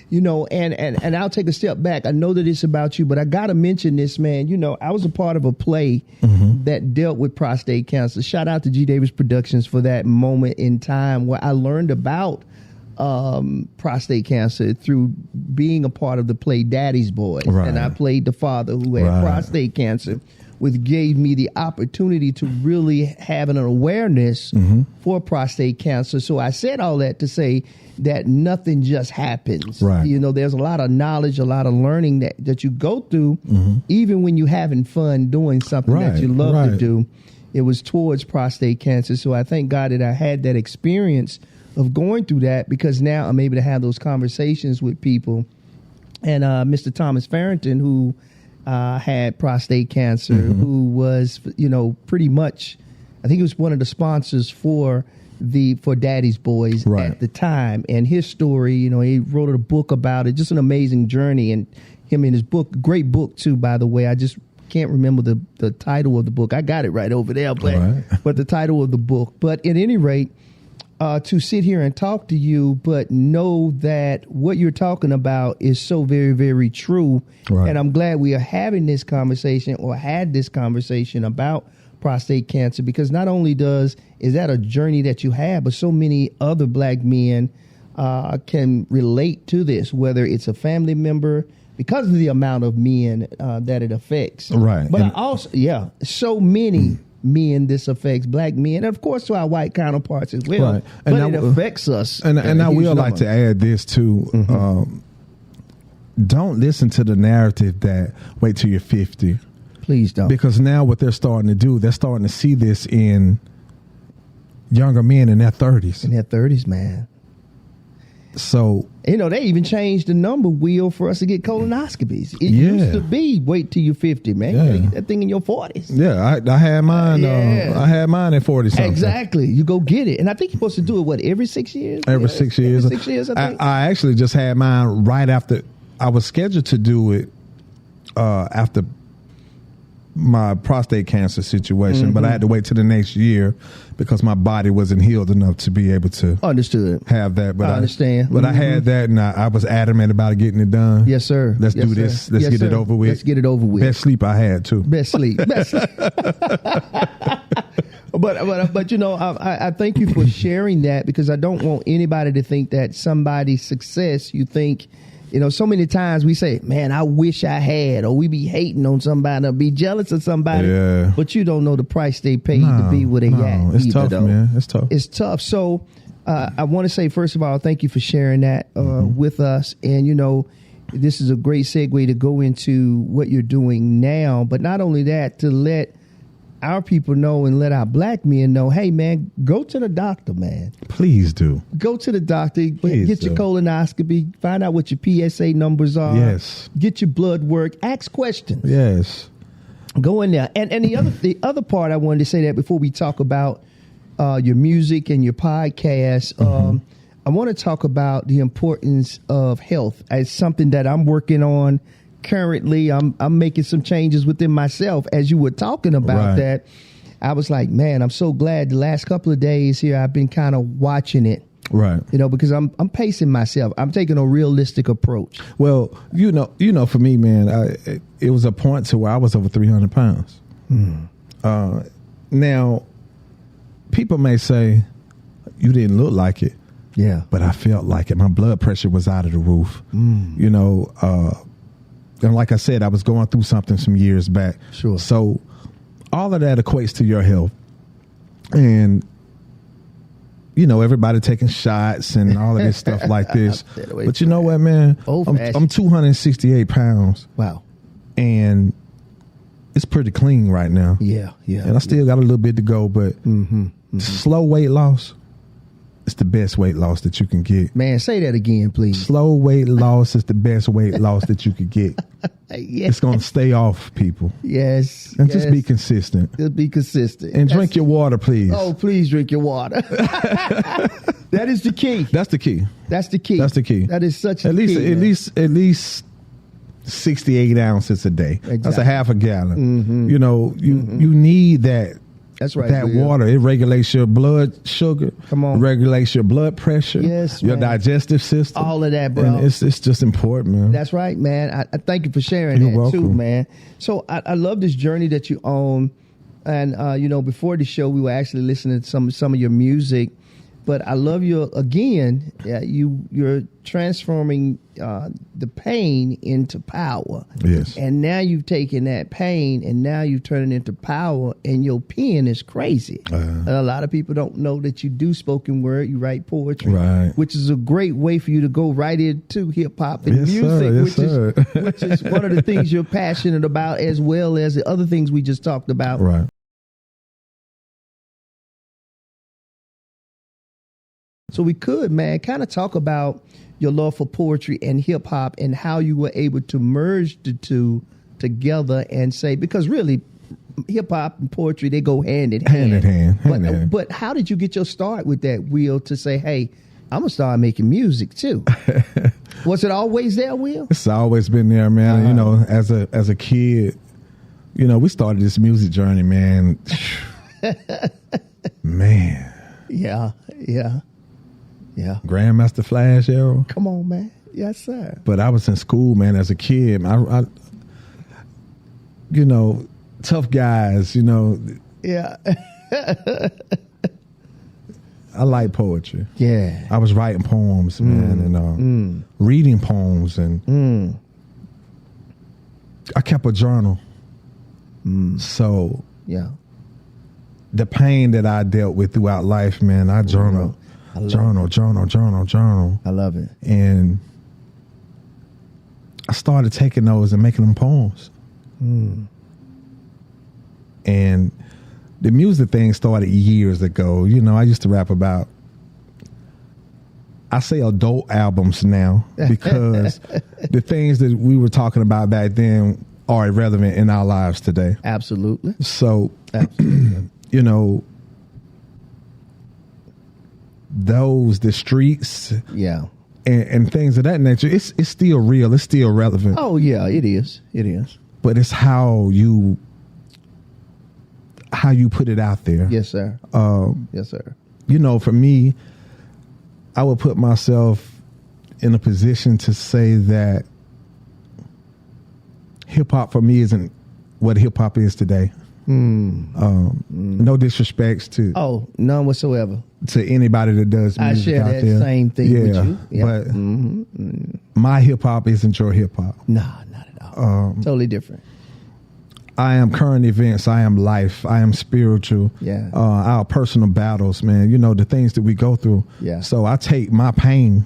Speaker 2: you know, and I'll take a step back. I know that it's about you, but I got to mention this, man. You know, I was a part of a play that dealt with prostate cancer. Shout out to G. Davis Productions for that moment in time where I learned about prostate cancer through being a part of the play Daddy's Boys. Right. And I played the father who had prostate cancer, which gave me the opportunity to really have an awareness for prostate cancer. So I said all that to say that nothing just happens. Right. You know, there's a lot of knowledge, a lot of learning that you go through, even when you're having fun doing something that you love to do. It was towards prostate cancer. So I thank God that I had that experience of going through that, because now I'm able to have those conversations with people. And Mr. Thomas Farrington, who had prostate cancer, who was, you know, pretty much, I think he was one of the sponsors for Daddy's Boys at the time. And his story, you know, he wrote a book about it, just an amazing journey. And him in his book, great book too, by the way. I just can't remember the title of the book. I got it right over there, but the title of the book. But at any rate, to sit here and talk to you, but know that what you're talking about is so very, very true. Right. And I'm glad we are having this conversation, or had this conversation about prostate cancer, because not only is that a journey that you have, but so many other black men can relate to this, whether it's a family member, because of the amount of men that it affects. Right. But so many men this affects, black men, and of course to our white counterparts as well. Right. But it affects us.
Speaker 1: And I will like to add this too. Don't listen to the narrative that wait till you're 50.
Speaker 2: Please don't.
Speaker 1: Because now what they're starting to do, they're starting to see this in younger men in their 30s.
Speaker 2: In their 30s, man.
Speaker 1: So,
Speaker 2: you know, they even changed the number wheel for us to get colonoscopies. It used to be wait till you're 50, man. You gotta get that thing in your 40s.
Speaker 1: Yeah, I had mine. I had mine at 40 something.
Speaker 2: Exactly. You go get it. And I think you're supposed to do it, every 6 years?
Speaker 1: Every 6 years.
Speaker 2: Every 6 years, I think.
Speaker 1: I actually just had mine right after I was scheduled to do it after my prostate cancer situation, but I had to wait till the next year because my body wasn't healed enough to be able to have that. But
Speaker 2: I understand.
Speaker 1: But I had that, and I was adamant about getting it done.
Speaker 2: Yes, sir.
Speaker 1: Let's do this. Let's get it over with.
Speaker 2: Let's get it over with.
Speaker 1: Best sleep I had too.
Speaker 2: Best sleep. Best sleep. But you know, I thank you for sharing that, because I don't want anybody to think that somebody's success, you think, you know, so many times we say, man, I wish I had, or we be hating on somebody or be jealous of somebody.
Speaker 1: Yeah.
Speaker 2: But you don't know the price they paid to be where they at.
Speaker 1: It's tough, man. It's tough.
Speaker 2: It's tough. So I want to say, first of all, thank you for sharing that with us. And, you know, this is a great segue to go into what you're doing now. But not only that, to let our people know and let our black men know, hey, man, go to the doctor, man.
Speaker 1: Please do.
Speaker 2: Go to the doctor.
Speaker 1: Please
Speaker 2: get your colonoscopy. Find out what your PSA numbers are.
Speaker 1: Yes.
Speaker 2: Get your blood work. Ask questions.
Speaker 1: Yes.
Speaker 2: Go in there. And the other part I wanted to say that before we talk about your music and your podcast, I want to talk about the importance of health as something that I'm working on currently. I'm making some changes within myself. As you were talking about that, I was like, man, I'm so glad the last couple of days here I've been kind of watching it.
Speaker 1: Right.
Speaker 2: You know, because I'm pacing myself. I'm taking a realistic approach.
Speaker 1: Well, you know, for me, man, it was a point to where I was over 300 pounds. Now, people may say you didn't look like it.
Speaker 2: Yeah.
Speaker 1: But I felt like it. My blood pressure was out of the roof. You know, and like I said, I was going through something some years back.
Speaker 2: Sure.
Speaker 1: So all of that equates to your health. And, you know, everybody taking shots and all of this stuff like this. But you know what, man? I'm 268 pounds.
Speaker 2: Wow.
Speaker 1: And it's pretty clean right now.
Speaker 2: Yeah, yeah.
Speaker 1: And I still got a little bit to go, but slow weight loss, it's the best weight loss that you can get.
Speaker 2: Man, say that again, please.
Speaker 1: Slow weight loss is the best weight loss that you could get. It's going to stay off, people.
Speaker 2: Yes.
Speaker 1: And just be consistent.
Speaker 2: Just be consistent.
Speaker 1: And drink your water, please.
Speaker 2: Oh, please drink your water. That is the key.
Speaker 1: That's the key.
Speaker 2: That's the key.
Speaker 1: That's the key.
Speaker 2: That is such a
Speaker 1: key. At least 68 ounces a day. Exactly. That's a half a gallon. You know, you need that.
Speaker 2: That's right.
Speaker 1: That water, it regulates your blood sugar.
Speaker 2: Come on.
Speaker 1: It regulates your blood pressure.
Speaker 2: Yes,
Speaker 1: your digestive system.
Speaker 2: All of that, bro.
Speaker 1: And it's just important, man.
Speaker 2: That's right, man. I thank you for sharing
Speaker 1: You're
Speaker 2: that
Speaker 1: welcome.
Speaker 2: too, man. So I love this journey that you own. And, you know, before the show, we were actually listening to some of your music. But I love you again. You're transforming the pain into power.
Speaker 1: Yes.
Speaker 2: And now you've taken that pain and now you've turned it into power. And your pen is crazy. And a lot of people don't know that you do spoken word. You write poetry,
Speaker 1: right?
Speaker 2: Which is a great way for you to go right into hip hop and music, which is one of the things you're passionate about, as well as the other things we just talked about.
Speaker 1: Right.
Speaker 2: So we could, man, kind of talk about your love for poetry and hip hop and how you were able to merge the two together and say, because really hip hop and poetry, they go hand in hand. But how did you get your start with that Will to say, hey, I'm going to start making music too? Was it always there, Will?
Speaker 1: It's always been there, man. You know, as a kid, you know, we started this music journey, man. Man.
Speaker 2: Yeah.
Speaker 1: Grandmaster Flash era.
Speaker 2: Come on, man. Yes, sir.
Speaker 1: But I was in school, man, as a kid. I you know, tough guys, you know.
Speaker 2: Yeah.
Speaker 1: I like poetry.
Speaker 2: Yeah.
Speaker 1: I was writing poems, man, and reading poems, and I kept a journal. So the pain that I dealt with throughout life, man, I journal. Journal.
Speaker 2: I love it.
Speaker 1: And I started taking those and making them poems. And the music thing started years ago. You know, I used to rap about, I say adult albums now, because the things that we were talking about back then are irrelevant in our lives today.
Speaker 2: Absolutely.
Speaker 1: So, you know, the streets, and things of that nature, it's still real. It's still relevant.
Speaker 2: Oh yeah, it is. It is.
Speaker 1: But it's how you put it out there.
Speaker 2: Yes, sir. Yes, sir.
Speaker 1: You know, for me, I would put myself in a position to say that hip hop for me isn't what hip hop is today. No disrespects to
Speaker 2: none whatsoever
Speaker 1: to anybody that does music.
Speaker 2: I share
Speaker 1: out
Speaker 2: that
Speaker 1: there.
Speaker 2: same thing with you. Yep.
Speaker 1: But my hip hop isn't your hip hop.
Speaker 2: Nah, not at all. Totally different.
Speaker 1: I am current events. I am life. I am spiritual.
Speaker 2: Yeah.
Speaker 1: Our personal battles, man. You know, the things that we go through.
Speaker 2: Yeah.
Speaker 1: So I take my pain.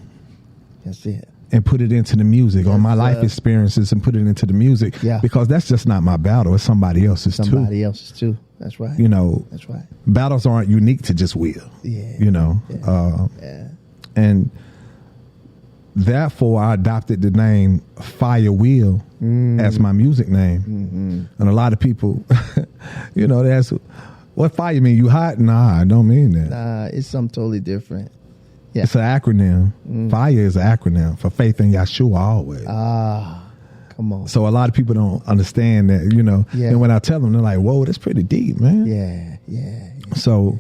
Speaker 2: That's it.
Speaker 1: And put it into the music, or my life experiences and put it into the music.
Speaker 2: Yeah.
Speaker 1: Because that's just not my battle. It's somebody else's too.
Speaker 2: Somebody else's too. That's right.
Speaker 1: You know.
Speaker 2: That's right.
Speaker 1: Battles aren't unique to just Will.
Speaker 2: Yeah.
Speaker 1: You know.
Speaker 2: Yeah.
Speaker 1: And therefore, I adopted the name Fire Will as my music name. Mm-hmm. And a lot of people, you know, they ask, what fire mean? You hot? Nah, I don't mean that.
Speaker 2: Nah, it's something totally different. Yeah.
Speaker 1: It's an acronym. Fire is an acronym for faith in Yahshua always.
Speaker 2: Come on.
Speaker 1: So a lot of people don't understand that, you know.
Speaker 2: Yeah.
Speaker 1: And when I tell them, they're like, whoa, that's pretty deep, man.
Speaker 2: Yeah.
Speaker 1: So,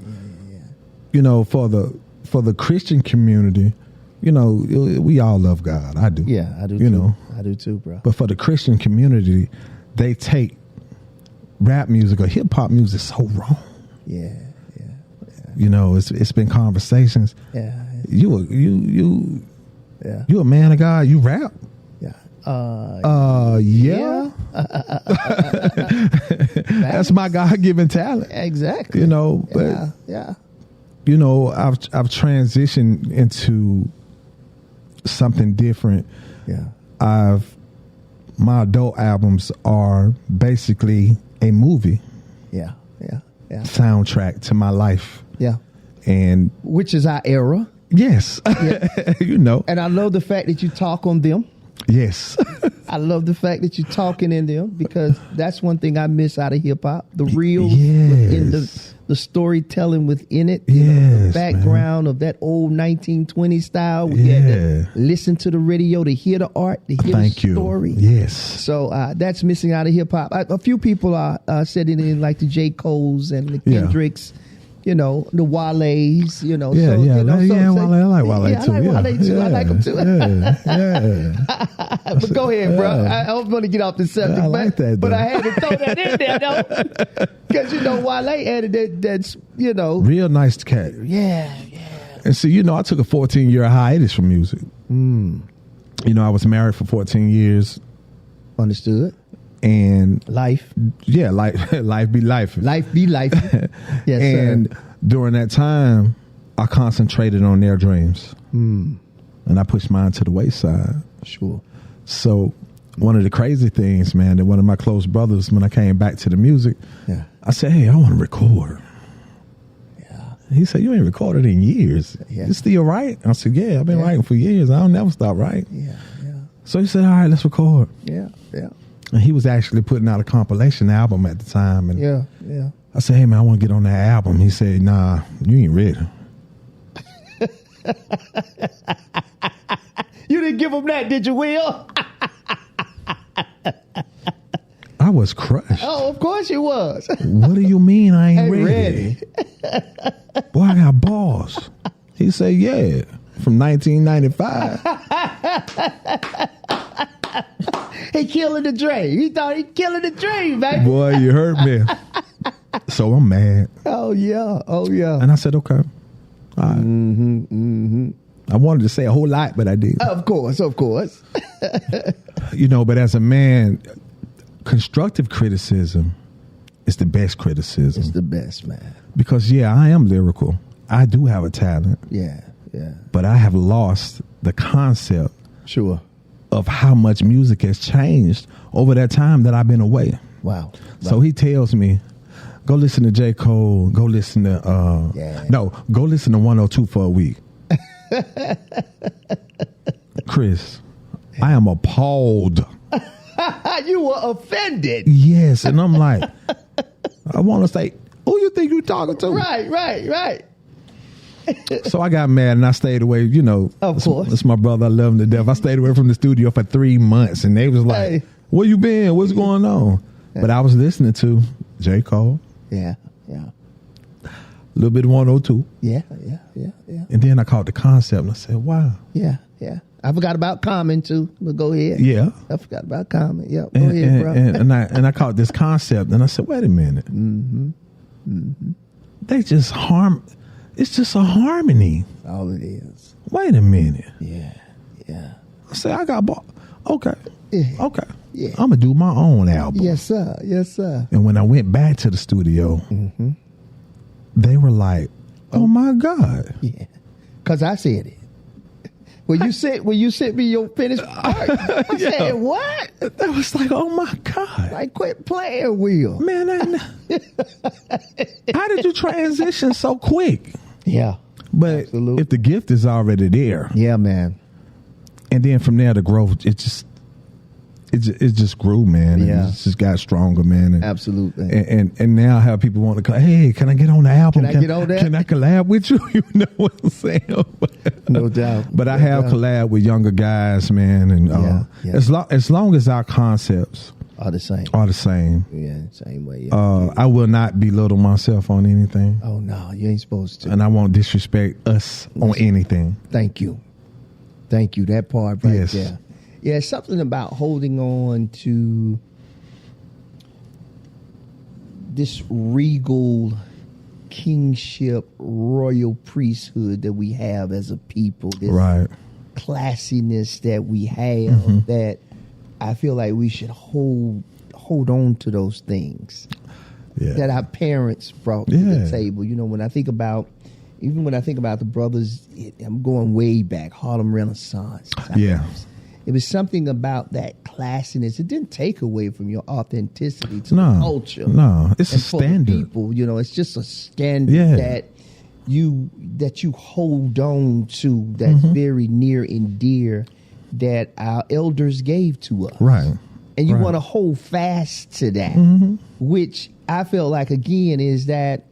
Speaker 1: you know, for the Christian community, you know, we all love God. I do.
Speaker 2: Yeah, I do
Speaker 1: you
Speaker 2: too.
Speaker 1: know.
Speaker 2: I do too, bro.
Speaker 1: But for the Christian community, they take rap music or hip hop music so wrong.
Speaker 2: Yeah.
Speaker 1: You know, it's been conversations.
Speaker 2: Yeah.
Speaker 1: You a man of God, you rap.
Speaker 2: Yeah.
Speaker 1: That's my God-given talent.
Speaker 2: Exactly.
Speaker 1: You know, but you know, I've transitioned into something different.
Speaker 2: Yeah.
Speaker 1: My adult albums are basically a movie.
Speaker 2: Yeah.
Speaker 1: Soundtrack to my life.
Speaker 2: Yeah.
Speaker 1: And
Speaker 2: which is our era.
Speaker 1: Yes.
Speaker 2: Yeah.
Speaker 1: You know.
Speaker 2: And I love the fact that you talk on them.
Speaker 1: Yes.
Speaker 2: I love the fact that you're talking in them, because that's one thing I miss out of hip hop. The real in the storytelling within it. You know, the background of that old 1920 style. We had to listen to the radio to hear the art, to hear the story.
Speaker 1: Yes.
Speaker 2: So that's missing out of hip hop. A few people are setting in like the J. Coles and the Kendricks. You know, the Wale's, you know.
Speaker 1: Yeah,
Speaker 2: so,
Speaker 1: yeah.
Speaker 2: You know,
Speaker 1: Wale, I like Wale too.
Speaker 2: I like Wale too. I like him too.
Speaker 1: Yeah.
Speaker 2: But go ahead, bro. I was going to get off the subject.
Speaker 1: I like that,
Speaker 2: but I had to throw that in there, though. Because, you know, Wale added that's, you know.
Speaker 1: Real nice cat.
Speaker 2: Yeah.
Speaker 1: And so, you know, I took a 14-year hiatus from music. You know, I was married for 14 years.
Speaker 2: Understood.
Speaker 1: And
Speaker 2: life.
Speaker 1: Yeah, life be life.
Speaker 2: Life be life. Yes,
Speaker 1: and
Speaker 2: sir.
Speaker 1: During that time, I concentrated on their dreams. And I pushed mine to the wayside.
Speaker 2: Sure.
Speaker 1: So one of the crazy things, man, that one of my close brothers, when I came back to the music, I said, hey, I want to record.
Speaker 2: Yeah.
Speaker 1: He said, you ain't recorded in years.
Speaker 2: Yeah.
Speaker 1: You still write? I said, yeah, I've been writing for years. I don't never stop writing.
Speaker 2: Yeah.
Speaker 1: So he said, all right, let's record.
Speaker 2: Yeah.
Speaker 1: And he was actually putting out a compilation album at the time. And
Speaker 2: yeah.
Speaker 1: I said, hey, man, I want to get on that album. He said, nah, you ain't ready.
Speaker 2: You didn't give him that, did you, Will?
Speaker 1: I was crushed.
Speaker 2: Oh, of course you was.
Speaker 1: What do you mean I ain't ready? Boy, I got balls. He said, yeah, from 1995.
Speaker 2: He killing the dream. He thought he killing the dream, baby.
Speaker 1: Boy, you hurt me. So I'm mad.
Speaker 2: Oh, yeah.
Speaker 1: And I said, okay. All right. I wanted to say a whole lot, but I did.
Speaker 2: Of course.
Speaker 1: You know, but as a man, constructive criticism is the best criticism.
Speaker 2: It's the best, man.
Speaker 1: Because, I am lyrical. I do have a talent.
Speaker 2: Yeah.
Speaker 1: But I have lost the concept.
Speaker 2: Sure.
Speaker 1: Of how much music has changed over that time that I've been away.
Speaker 2: Wow.
Speaker 1: So he tells me, go listen to J. Cole, go listen to go listen to 102 for a week. Chris, I am appalled.
Speaker 2: You were offended.
Speaker 1: Yes, and I'm like, I want to say, who you think you talking to?
Speaker 2: Right.
Speaker 1: So I got mad and I stayed away, you know.
Speaker 2: Of course.
Speaker 1: That's my brother. I love him to death. I stayed away from the studio for 3 months and they was like,
Speaker 2: Hey.
Speaker 1: where you been? What's going on? But I was listening to J. Cole.
Speaker 2: Yeah.
Speaker 1: A little bit of 102.
Speaker 2: Yeah.
Speaker 1: And then I caught the concept and I said, wow.
Speaker 2: Yeah. I forgot about Common too, but go ahead.
Speaker 1: Yeah.
Speaker 2: I forgot about Common. Yeah, go ahead, bro.
Speaker 1: And I caught this concept and I said, wait a minute. They just it's just a harmony.
Speaker 2: All it is.
Speaker 1: Wait a minute.
Speaker 2: Yeah.
Speaker 1: I said, I got bought. Okay.
Speaker 2: Yeah.
Speaker 1: Okay.
Speaker 2: Yeah.
Speaker 1: I'm going to do my own album.
Speaker 2: Yes, sir.
Speaker 1: And when I went back to the studio, they were like, oh my God.
Speaker 2: Yeah. Because I said it. When you sent me your finished part, I said, what?
Speaker 1: That was like, oh my God.
Speaker 2: Like, quit playing, Will.
Speaker 1: Man, how did you transition so quick?
Speaker 2: Yeah.
Speaker 1: But
Speaker 2: Absolutely.
Speaker 1: if the gift is already there,
Speaker 2: Yeah, man.
Speaker 1: and then from there the growth, it just grew, man. And
Speaker 2: Yeah.
Speaker 1: it just got stronger, man. And,
Speaker 2: Absolutely.
Speaker 1: And now I have people want to come, hey, can I get on the album?
Speaker 2: Can I get on that?
Speaker 1: Can I collab with you? You know what I'm saying?
Speaker 2: No doubt.
Speaker 1: But I have collab with younger guys, man. And as long as our concepts
Speaker 2: Are the same.
Speaker 1: Yeah,
Speaker 2: Same way. Yeah.
Speaker 1: I will not belittle myself on anything.
Speaker 2: Oh, no, you ain't supposed to.
Speaker 1: And I won't disrespect us on anything.
Speaker 2: Thank you. That part right
Speaker 1: Yes.
Speaker 2: there. Yeah, something about holding on to this regal kingship, royal priesthood that we have as a people. This
Speaker 1: Right.
Speaker 2: classiness that we have, that I feel like we should hold on to those things that our parents brought to the table. You know, when I think about the brothers, I'm going way back, Harlem Renaissance times.
Speaker 1: Yeah.
Speaker 2: It was something about that classiness. It didn't take away from your authenticity to the culture.
Speaker 1: No, it's
Speaker 2: and
Speaker 1: a
Speaker 2: for the
Speaker 1: standard.
Speaker 2: people, you know, it's just a standard that you hold on to. That's very near and dear, that our elders gave to us.
Speaker 1: Right.
Speaker 2: And you want to hold fast to that, which I feel like, again, is that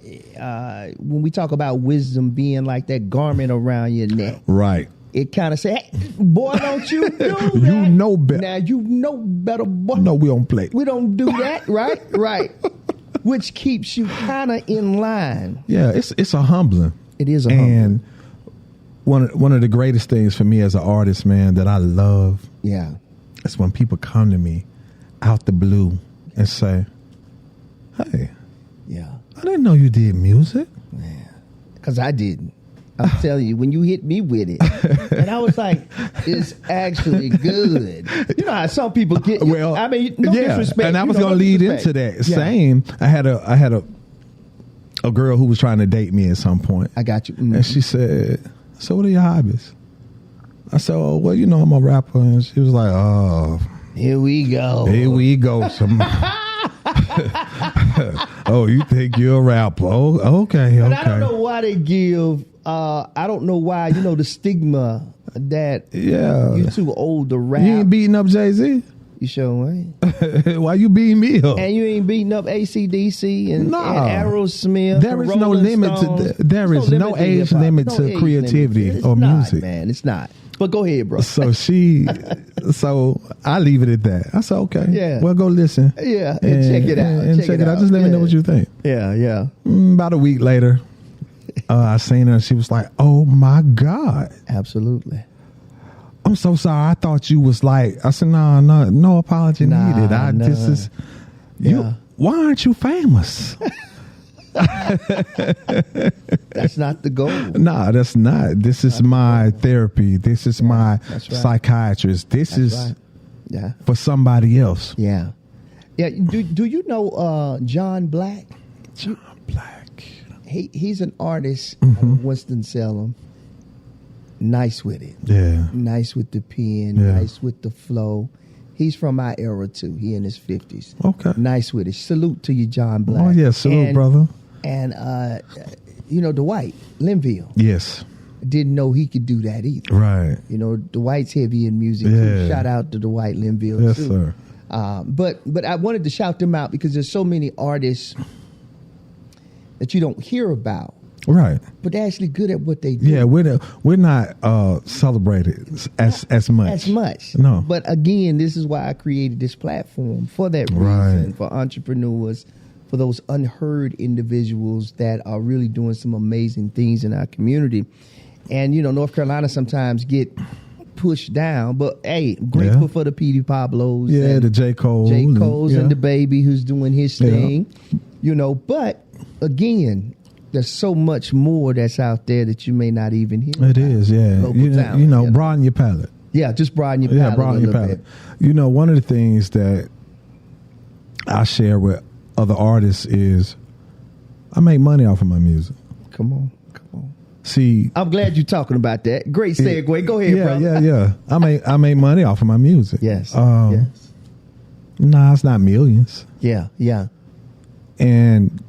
Speaker 2: when we talk about wisdom being like that garment around your neck.
Speaker 1: Right.
Speaker 2: It kind of say, hey, boy, don't you do that.
Speaker 1: You know better.
Speaker 2: Now you know better, boy.
Speaker 1: No, we don't play.
Speaker 2: We don't do that, right? Right. Which keeps you kind of in line.
Speaker 1: Yeah, it's a humbling.
Speaker 2: It is a humbling.
Speaker 1: And one of the greatest things for me as an artist, man, that I love, is when people come to me out the blue and say, hey, I didn't know you did music.
Speaker 2: Because I didn't. I'm telling you, when you hit me with it, and I was like, it's actually good. You know how some people get,
Speaker 1: well,
Speaker 2: I mean, no disrespect.
Speaker 1: And I was going to lead into that. Same. I had a girl who was trying to date me at some point.
Speaker 2: I got you.
Speaker 1: And she said, so what are your hobbies? I said, oh, well, you know, I'm a rapper. And she was like, oh.
Speaker 2: Here we go.
Speaker 1: Oh, you think you're a rapper? Oh, okay.
Speaker 2: But I don't know why they give. I don't know why. You know the stigma that you're too old to rap.
Speaker 1: You ain't beating up Jay-Z.
Speaker 2: You sure ain't.
Speaker 1: Why you beating me up?
Speaker 2: And you ain't beating up AC/DC and Aerosmith.
Speaker 1: There is no limit to there is no age limit to creativity or music,
Speaker 2: man. It's not. But go ahead, bro.
Speaker 1: So I leave it at that. I said, okay.
Speaker 2: Yeah.
Speaker 1: Well, go listen.
Speaker 2: Yeah. And check it out.
Speaker 1: And check it out. Just let me know what you think.
Speaker 2: Yeah.
Speaker 1: About a week later, I seen her and she was like, oh my God.
Speaker 2: Absolutely.
Speaker 1: I'm so sorry. I thought you was like, I said, no apology needed. This is, why aren't you famous?
Speaker 2: That's not the goal.
Speaker 1: No, that's not. This is my therapy. This is my psychiatrist. This is for somebody else.
Speaker 2: Yeah. Do you know John Black?
Speaker 1: John Black.
Speaker 2: He's an artist out of Winston-Salem. Nice with it.
Speaker 1: Yeah.
Speaker 2: Nice with the pen. Nice with the flow. He's from our era too. He in his 50s.
Speaker 1: Okay.
Speaker 2: Nice with it. Salute to you, John Black.
Speaker 1: Oh yeah, salute, brother.
Speaker 2: And Dwight Linville.
Speaker 1: Yes.
Speaker 2: Didn't know he could do that either.
Speaker 1: Right.
Speaker 2: You know, Dwight's heavy in music too. Shout out to Dwight Linville
Speaker 1: yes,
Speaker 2: too.
Speaker 1: Sir.
Speaker 2: But I wanted to shout them out because there's so many artists that you don't hear about.
Speaker 1: Right.
Speaker 2: But they're actually good at what they do.
Speaker 1: Yeah, we're not celebrated as much.
Speaker 2: As much.
Speaker 1: No.
Speaker 2: But again, this is why I created this platform, for that reason, for entrepreneurs, for those unheard individuals that are really doing some amazing things in our community. And, North Carolina sometimes get pushed down, but hey, grateful for the P.D. Pablos.
Speaker 1: Yeah, the J. Cole's
Speaker 2: and the baby who's doing his thing. But again, there's so much more that's out there that you may not even hear.
Speaker 1: It is, yeah. Broaden your palate.
Speaker 2: Yeah, just broaden your palate.
Speaker 1: Yeah, broaden your palate.
Speaker 2: Bit.
Speaker 1: One of the things that I share with other artists is I make money off of my music.
Speaker 2: Come on.
Speaker 1: See,
Speaker 2: I'm glad you're talking about that. Great segue. Go ahead, brother.
Speaker 1: Yeah. I make money off of my music.
Speaker 2: Yes.
Speaker 1: Yes. Nah, it's not millions.
Speaker 2: Yeah.
Speaker 1: And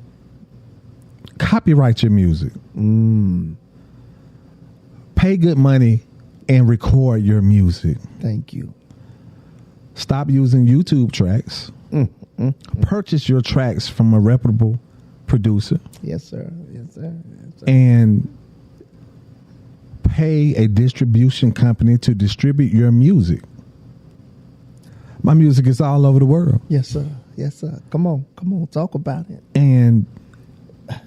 Speaker 1: copyright your music. Pay good money and record your music.
Speaker 2: Thank you.
Speaker 1: Stop using YouTube tracks. Purchase your tracks from a reputable producer.
Speaker 2: Yes, sir.
Speaker 1: And pay a distribution company to distribute your music. My music is all over the world.
Speaker 2: Yes, sir. Come on. Talk about it.
Speaker 1: And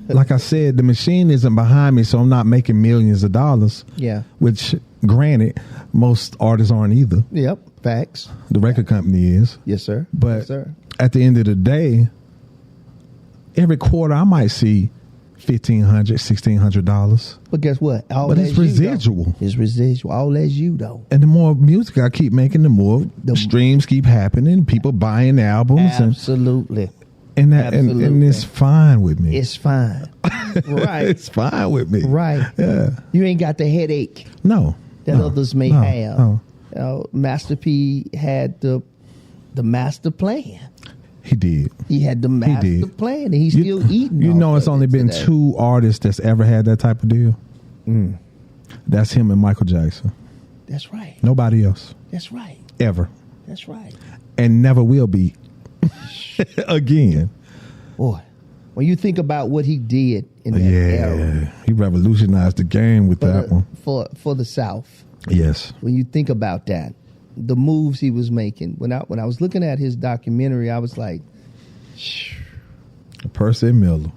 Speaker 1: like I said, the machine isn't behind me, so I'm not making millions of dollars.
Speaker 2: Yeah.
Speaker 1: Which, granted, most artists aren't either.
Speaker 2: Yep. Facts.
Speaker 1: The record company is.
Speaker 2: Yes, sir.
Speaker 1: But at the end of the day, every quarter I might see $1,500, $1,600.
Speaker 2: But guess what?
Speaker 1: But it's residual.
Speaker 2: It's residual. All that's you, though.
Speaker 1: And the more music I keep making, the more the streams keep happening. People buying albums.
Speaker 2: Absolutely.
Speaker 1: And it's fine with me.
Speaker 2: It's fine. Right.
Speaker 1: It's fine with me.
Speaker 2: Right.
Speaker 1: Yeah.
Speaker 2: You ain't got the headache.
Speaker 1: No.
Speaker 2: That others may have.
Speaker 1: No.
Speaker 2: Master P had the master plan.
Speaker 1: He did.
Speaker 2: He had the master plan, and he's still eating.
Speaker 1: It's only been today. 2 artists that's ever had that type of deal. That's him and Michael Jackson.
Speaker 2: That's right.
Speaker 1: Nobody else.
Speaker 2: That's right.
Speaker 1: Ever.
Speaker 2: That's right.
Speaker 1: And never will be. Again.
Speaker 2: Boy, when you think about what he did in that era.
Speaker 1: He revolutionized the game with that one.
Speaker 2: For the South.
Speaker 1: Yes.
Speaker 2: When you think about that, the moves he was making. When I was looking at his documentary, I was like,
Speaker 1: Percy Miller.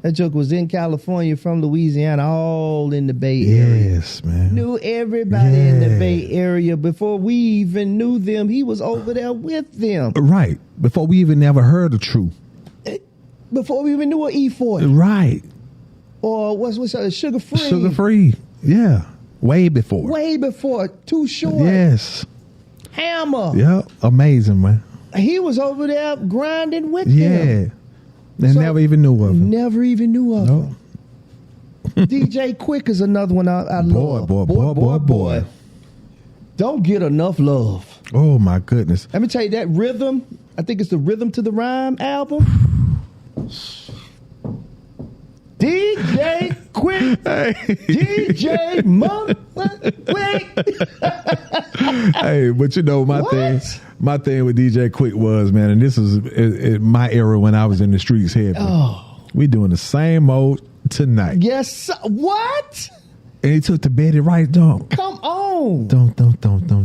Speaker 2: That joke was in California, from Louisiana, all in the Bay Area.
Speaker 1: Yes, man.
Speaker 2: Knew everybody in the Bay Area. Before we even knew them, he was over there with them.
Speaker 1: Right. Before we even ever heard of True.
Speaker 2: Before we even knew an E40.
Speaker 1: Right.
Speaker 2: Or what's Sugar Free.
Speaker 1: Sugar Free. Yeah. Way before.
Speaker 2: Too Short.
Speaker 1: Yes.
Speaker 2: Hammer.
Speaker 1: Yeah. Amazing, man.
Speaker 2: He was over there grinding with them.
Speaker 1: Yeah. They never even knew of him.
Speaker 2: Never even knew of him. DJ Quick is another one I love.
Speaker 1: Boy.
Speaker 2: Don't get enough love.
Speaker 1: Oh, my goodness.
Speaker 2: Let me tell you, that rhythm, I think it's the Rhythm to the Rhyme album. DJ Quick. DJ Quick.
Speaker 1: Hey, but my thing with DJ Quick was, man, and this was my era when I was in the streets heavy. We doing the same mode tonight.
Speaker 2: Yes. What?
Speaker 1: And he took the Betty Wright down.
Speaker 2: Come on.
Speaker 1: Don't.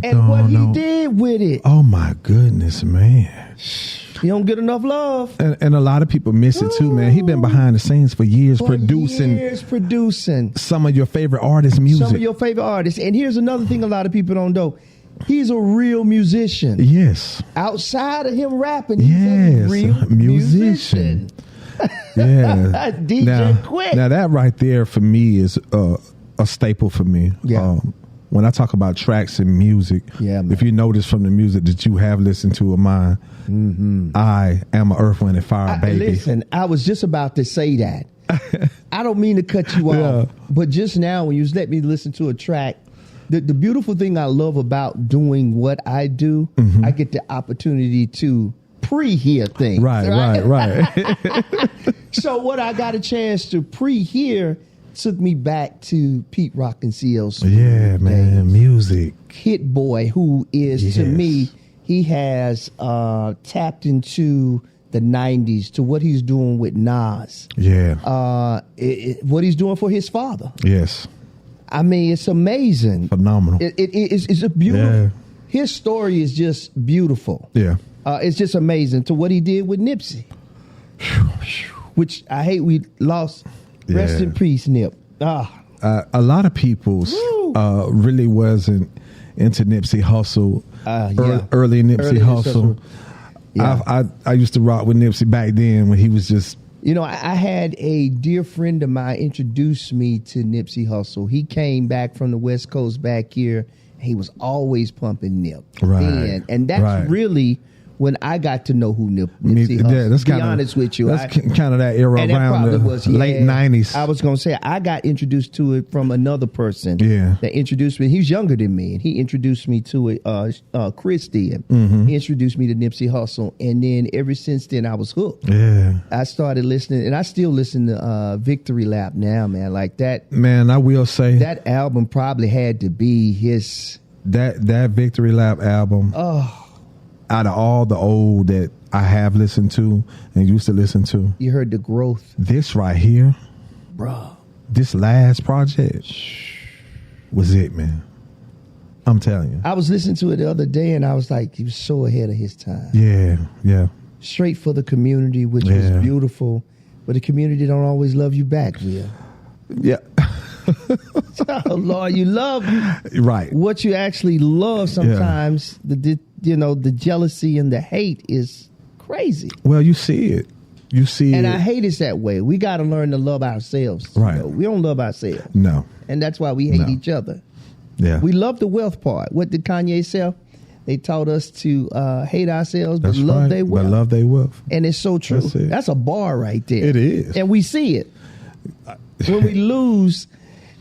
Speaker 2: And what he did with it.
Speaker 1: Oh, my goodness, man.
Speaker 2: He don't get enough love.
Speaker 1: And a lot of people miss it too, man. He been behind the scenes for years, producing some of your favorite artists' music.
Speaker 2: And here's another thing a lot of people don't know. He's a real musician.
Speaker 1: Yes.
Speaker 2: Outside of him rapping, he's a real musician.
Speaker 1: Yeah.
Speaker 2: DJ Quick.
Speaker 1: Now that right there for me is a staple for me.
Speaker 2: Yeah.
Speaker 1: When I talk about tracks and music, if you notice from the music that you have listened to of mine, I am an Earth, Wind, and Fire baby.
Speaker 2: Listen, I was just about to say that. I don't mean to cut you off, but just now when you let me listen to a track, the beautiful thing I love about doing what I do, I get the opportunity to pre-hear things.
Speaker 1: Right.
Speaker 2: So what I got a chance to pre-hear took me back to Pete Rock and CL's.
Speaker 1: Yeah, man, music.
Speaker 2: Hit Boy, who is to me, he has tapped into the 90s to what he's doing with Nas.
Speaker 1: Yeah.
Speaker 2: What he's doing for his father.
Speaker 1: Yes.
Speaker 2: I mean, it's amazing.
Speaker 1: Phenomenal.
Speaker 2: It's a beautiful. Yeah. His story is just beautiful.
Speaker 1: Yeah.
Speaker 2: It's just amazing to what he did with Nipsey. Which I hate we lost. Yeah. Rest in peace, Nip.
Speaker 1: A lot of people really wasn't into Nipsey Hussle. Early Nipsey Hussle. Yeah. I used to rock with Nipsey back then when he was just...
Speaker 2: You know, I had a dear friend of mine introduce me to Nipsey Hussle. He came back from the West Coast back here. He was always pumping Nip.
Speaker 1: Right.
Speaker 2: And that's really when I got to know who Nipsey Hussle.
Speaker 1: Yeah, that's
Speaker 2: to be honest with you.
Speaker 1: That's kind of that era around the late 90s.
Speaker 2: I was going to say, I got introduced to it from another person that introduced me. He was younger than me, and he introduced me to it, Chris did. Mm-hmm. He introduced me to Nipsey Hussle, and then ever since then, I was hooked.
Speaker 1: Yeah.
Speaker 2: I started listening, and I still listen to Victory Lap now, man. Like that.
Speaker 1: Man, I will say.
Speaker 2: That album probably had to be his.
Speaker 1: That Victory Lap album.
Speaker 2: Oh.
Speaker 1: Out of all the old that I have listened to and used to listen to.
Speaker 2: You heard the growth.
Speaker 1: This right here.
Speaker 2: Bruh.
Speaker 1: This last project was it, man. I'm telling you.
Speaker 2: I was listening to it the other day and I was like, he was so ahead of his time.
Speaker 1: Yeah, yeah.
Speaker 2: Straight for the community, which was beautiful. But the community don't always love you back, Will.
Speaker 1: Yeah.
Speaker 2: Oh, Lord, you love
Speaker 1: right.
Speaker 2: What you actually love sometimes, the jealousy and the hate is crazy.
Speaker 1: Well, you see it.
Speaker 2: And I hate it's that way. We got to learn to love ourselves.
Speaker 1: Right.
Speaker 2: You know? We don't love ourselves.
Speaker 1: No.
Speaker 2: And that's why we hate each other.
Speaker 1: Yeah.
Speaker 2: We love the wealth part. What did Kanye say? They taught us to hate ourselves, but love their wealth.
Speaker 1: But love their wealth.
Speaker 2: And it's so true. That's a bar right there.
Speaker 1: It is.
Speaker 2: And we see it. When we lose...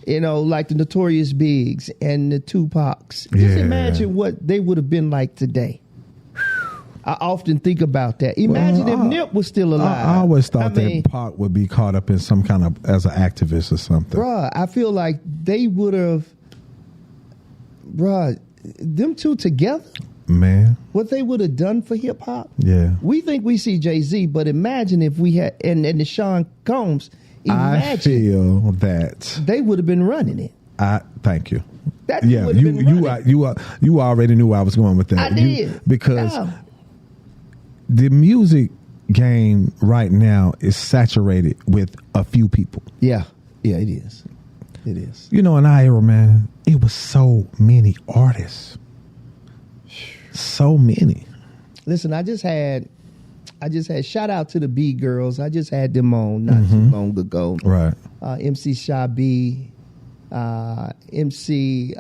Speaker 2: You know, like the Notorious Bigs and the Tupacs. Just imagine what they would have been like today. I often think about that. Imagine if Nip was still alive.
Speaker 1: I always thought that Pac would be caught up in some kind of as an activist or something.
Speaker 2: Bruh, I feel like they would have, them two together.
Speaker 1: Man.
Speaker 2: What they would have done for hip hop.
Speaker 1: Yeah.
Speaker 2: We think we see Jay-Z, but imagine if we had, and the Sean Combs. Imagine
Speaker 1: I feel that
Speaker 2: they would have been running it.
Speaker 1: Thank you. You already knew I was going with that.
Speaker 2: I did
Speaker 1: because the music game right now is saturated with a few people.
Speaker 2: Yeah, it is. It is.
Speaker 1: You know, in our era, man, it was so many artists, so many.
Speaker 2: Listen, I just had shout out to the B girls. I just had them on not too long ago.
Speaker 1: Right.
Speaker 2: MC Sha B, MC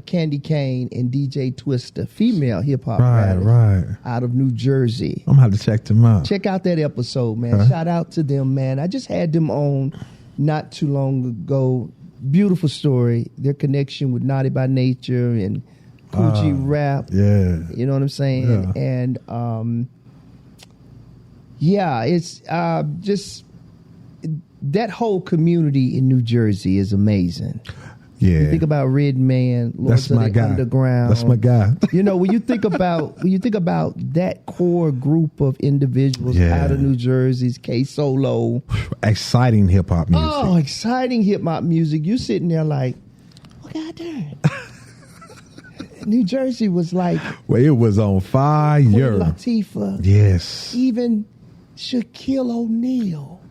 Speaker 2: Candy Kane, and DJ Twister, female hip hop rappers out of New Jersey.
Speaker 1: I'm gonna have to check them out.
Speaker 2: Check out that episode, man. Shout out to them, man. I just had them on not too long ago. Beautiful story. Their connection with Naughty by Nature and Poochie Rap.
Speaker 1: Yeah.
Speaker 2: You know what I'm saying? Yeah. And it's just that whole community in New Jersey is amazing.
Speaker 1: Yeah,
Speaker 2: you think about Redman, Lords of the Underground.
Speaker 1: That's my guy.
Speaker 2: You know, when you think about that core group of individuals out of New Jersey's K Solo,
Speaker 1: exciting hip hop music.
Speaker 2: Oh, exciting hip hop music. You sitting there like, oh God damn. New Jersey was like,
Speaker 1: well, it was on fire.
Speaker 2: Queen Latifah,
Speaker 1: yes,
Speaker 2: even Shaquille O'Neal,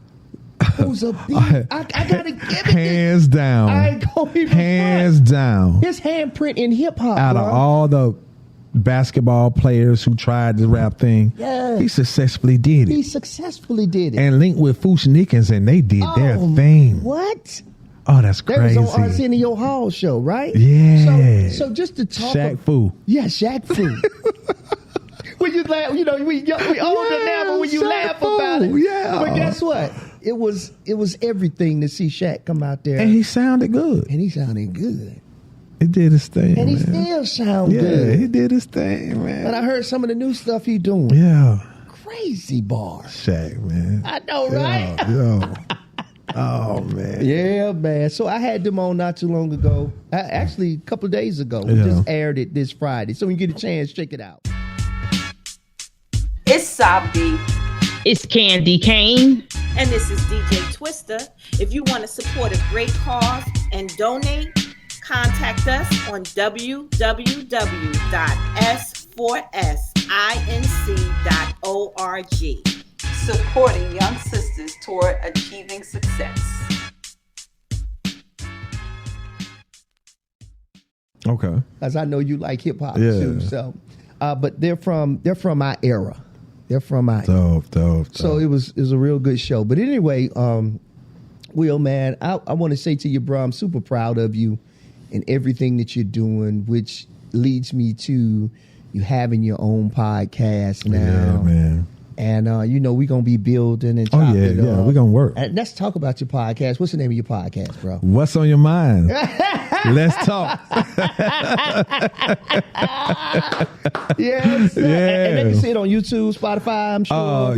Speaker 2: who's a beat. I gotta give it
Speaker 1: hands down.
Speaker 2: I ain't gonna even
Speaker 1: hands down.
Speaker 2: His handprint in hip hop.
Speaker 1: Out of all the basketball players who tried the rap thing, he successfully did it. And linked with Foosh Nickens, and they did their thing.
Speaker 2: What?
Speaker 1: Oh, that's crazy.
Speaker 2: That was on Arsenio Hall show, right?
Speaker 1: Yeah.
Speaker 2: So just to talk.
Speaker 1: Shaq Fu.
Speaker 2: Yeah, Shaq Fu. When you laugh, you know, we older now, but when you laugh about it.
Speaker 1: Yeah.
Speaker 2: But guess what? It was everything to see Shaq come out there.
Speaker 1: And he sounded good.
Speaker 2: He
Speaker 1: did his thing.
Speaker 2: And he still sound good.
Speaker 1: Yeah, he did his thing, man.
Speaker 2: And I heard some of the new stuff he doing.
Speaker 1: Yeah.
Speaker 2: Crazy bars.
Speaker 1: Shaq, man.
Speaker 2: I know, right?
Speaker 1: Yeah. Oh, man.
Speaker 2: Yeah, man. So I had them on not too long ago. Actually, a couple of days ago. We just aired it this Friday. So when you get a chance, check it out.
Speaker 3: It's Sabi. It's Candy Kane.
Speaker 4: And this is DJ Twister. If you want to support a great cause and donate, contact us on www.s4sinc.org.
Speaker 5: Supporting young sisters toward achieving success.
Speaker 1: Okay.
Speaker 2: As I know you like hip hop too, so but they're from my era. They're from my
Speaker 1: dope.
Speaker 2: So it was a real good show. But anyway, Will, man, I want to say to you, bro, I'm super proud of you and everything that you're doing, which leads me to you having your own podcast now.
Speaker 1: Yeah, man.
Speaker 2: And we're gonna be building and talking.
Speaker 1: We're gonna work.
Speaker 2: And let's talk about your podcast. What's the name of your podcast, bro?
Speaker 1: What's on your mind? Let's talk.
Speaker 2: Yes. And they can see it on YouTube, Spotify, I'm sure.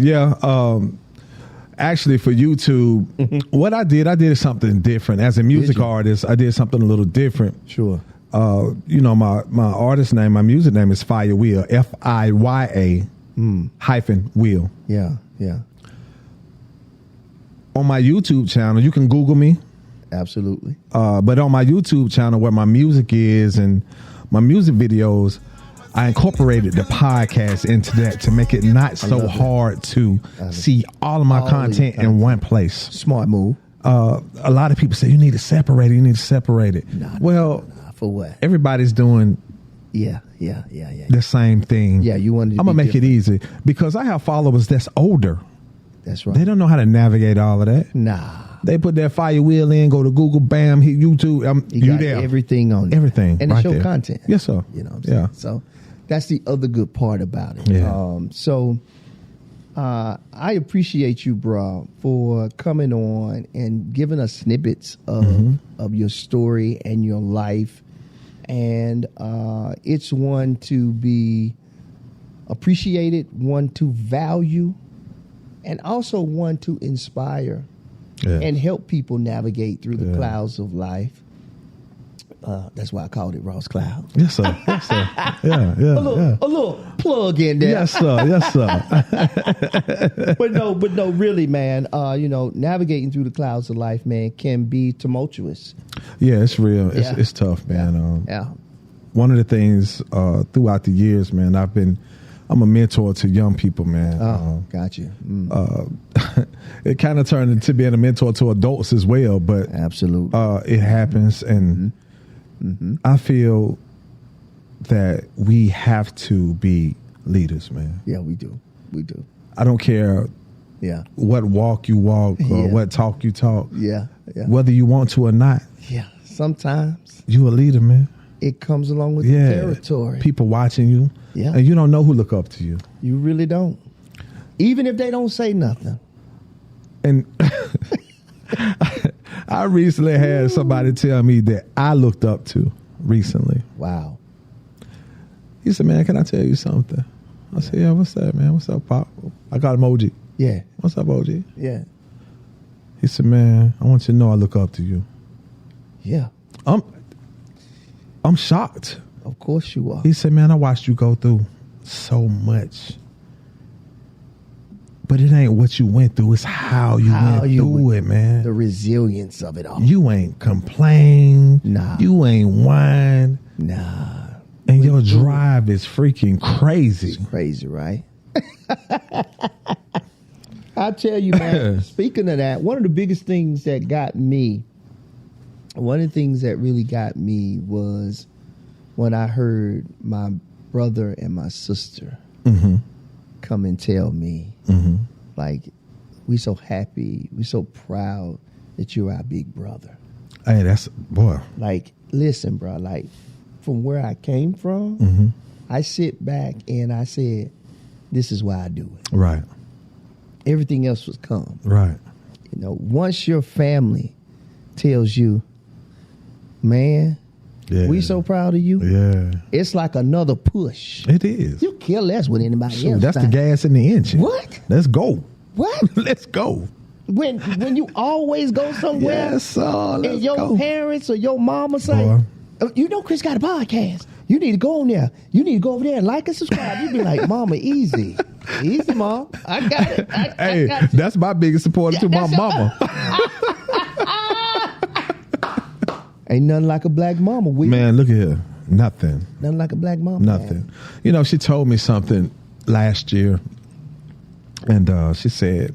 Speaker 1: Actually, for YouTube, what I did something different. As a music artist, I did something a little different.
Speaker 2: Sure.
Speaker 1: My artist name, my music name is Fire Wheel, FIYA -Wheel.
Speaker 2: Yeah.
Speaker 1: On my YouTube channel, you can Google me.
Speaker 2: Absolutely.
Speaker 1: But on my YouTube channel, where my music is and my music videos, I incorporated the podcast into that to make it not so hard to see all of my content in one place.
Speaker 2: Smart move.
Speaker 1: A lot of people say you need to separate it.
Speaker 2: Nah, for what?
Speaker 1: Everybody's doing
Speaker 2: the
Speaker 1: same thing.
Speaker 2: Yeah, you want to.
Speaker 1: I'm gonna make it easy because I have followers that's older.
Speaker 2: That's right.
Speaker 1: They don't know how to navigate all of that.
Speaker 2: Nah.
Speaker 1: They put their Fire Wheel in, go to Google, bam, hit YouTube.
Speaker 2: You got
Speaker 1: there.
Speaker 2: everything on there.
Speaker 1: Everything.
Speaker 2: And
Speaker 1: right
Speaker 2: it's your
Speaker 1: there.
Speaker 2: content.
Speaker 1: Yes, sir.
Speaker 2: You know what I'm saying? So that's the other good part about it.
Speaker 1: Yeah.
Speaker 2: I appreciate you, bro, for coming on and giving us snippets of your story and your life. And it's one to be appreciated, one to value, and also one to inspire and help people navigate through the clouds of life. That's why I called it Ross Cloud.
Speaker 1: Yes, sir. Yeah.
Speaker 2: A little plug in there.
Speaker 1: Yes, sir.
Speaker 2: but no, really, man. Navigating through the clouds of life, man, can be tumultuous.
Speaker 1: Yeah, it's real. It's tough, man. One of the things throughout the years, man, I'm a mentor to young people, man.
Speaker 2: Got you.
Speaker 1: It kind of turned into being a mentor to adults as well, but
Speaker 2: absolutely,
Speaker 1: it happens, and I feel that we have to be leaders, man.
Speaker 2: Yeah, we do.
Speaker 1: I don't care what walk you walk or what talk you talk.
Speaker 2: Yeah.
Speaker 1: Whether you want to or not.
Speaker 2: Yeah. Sometimes
Speaker 1: you a leader, man.
Speaker 2: It comes along with the territory.
Speaker 1: People watching you.
Speaker 2: Yeah.
Speaker 1: And you don't know who look up to you.
Speaker 2: You really don't. Even if they don't say nothing.
Speaker 1: And I recently had somebody tell me that I looked up to recently.
Speaker 2: Wow.
Speaker 1: He said, man, can I tell you something? I said, yeah, what's that, man? What's up, Pop? I called him OG.
Speaker 2: Yeah.
Speaker 1: What's up, OG?
Speaker 2: Yeah.
Speaker 1: He said, man, I want you to know I look up to you.
Speaker 2: Yeah.
Speaker 1: I'm shocked.
Speaker 2: Of course you are.
Speaker 1: He said, man, I watched you go through so much. But it ain't what you went through. It's how you went through it, man.
Speaker 2: The resilience of it all.
Speaker 1: You ain't complained.
Speaker 2: Nah.
Speaker 1: You ain't whined.
Speaker 2: Nah.
Speaker 1: And your drive is freaking crazy.
Speaker 2: It's crazy, right? I tell you, man, speaking of that, one of the biggest things that really got me was when I heard my brother and my sister come and tell me, like, we so happy, we so proud that you're our big brother.
Speaker 1: Hey, that's, boy.
Speaker 2: Like, listen, bro, like, from where I came from, I sit back and I said, this is why I do it.
Speaker 1: Right.
Speaker 2: Everything else was come.
Speaker 1: Right.
Speaker 2: Once your family tells you, man, we so proud of you.
Speaker 1: Yeah.
Speaker 2: It's like another push.
Speaker 1: It is.
Speaker 2: You care less what anybody else
Speaker 1: that's the gas in the engine.
Speaker 2: What?
Speaker 1: Let's go.
Speaker 2: What?
Speaker 1: Let's go.
Speaker 2: When you always go somewhere,
Speaker 1: yes,
Speaker 2: and your parents or your mama say, Chris got a podcast. You need to go on there. You need to go over there and like and subscribe. You'd be like, Mama, easy. Easy, Mom. I got it.
Speaker 1: Hey, that's my biggest supporter to my mama.
Speaker 2: Ain't nothing like a black mama.
Speaker 1: Man, look at here. Nothing.
Speaker 2: Nothing like a black mama.
Speaker 1: Nothing. Man. She told me something last year, and she said,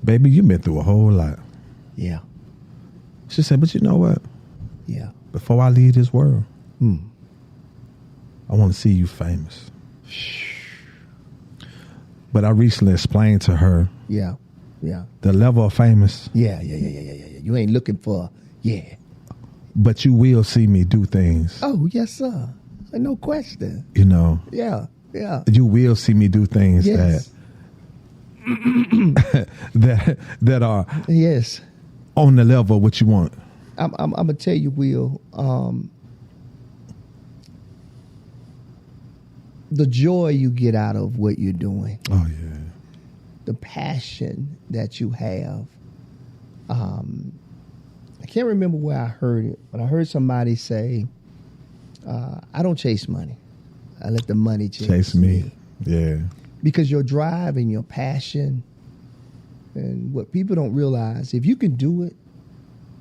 Speaker 1: baby, you've been through a whole lot.
Speaker 2: Yeah.
Speaker 1: She said, but you know what?
Speaker 2: Yeah.
Speaker 1: Before I leave this world, I want to see you famous. But I recently explained to her.
Speaker 2: Yeah.
Speaker 1: The level of famous.
Speaker 2: Yeah. You ain't looking for,
Speaker 1: But you will see me do things.
Speaker 2: Oh, yes, sir. No question.
Speaker 1: Yeah. You will see me do things that are on the level of what you want.
Speaker 2: I'm gonna tell you, Will. The joy you get out of what you're doing.
Speaker 1: Oh yeah.
Speaker 2: The passion that you have. I can't remember where I heard it, but I heard somebody say, I don't chase money. I let the money chase me.
Speaker 1: Yeah.
Speaker 2: Because your drive and your passion, and what people don't realize, if you can do it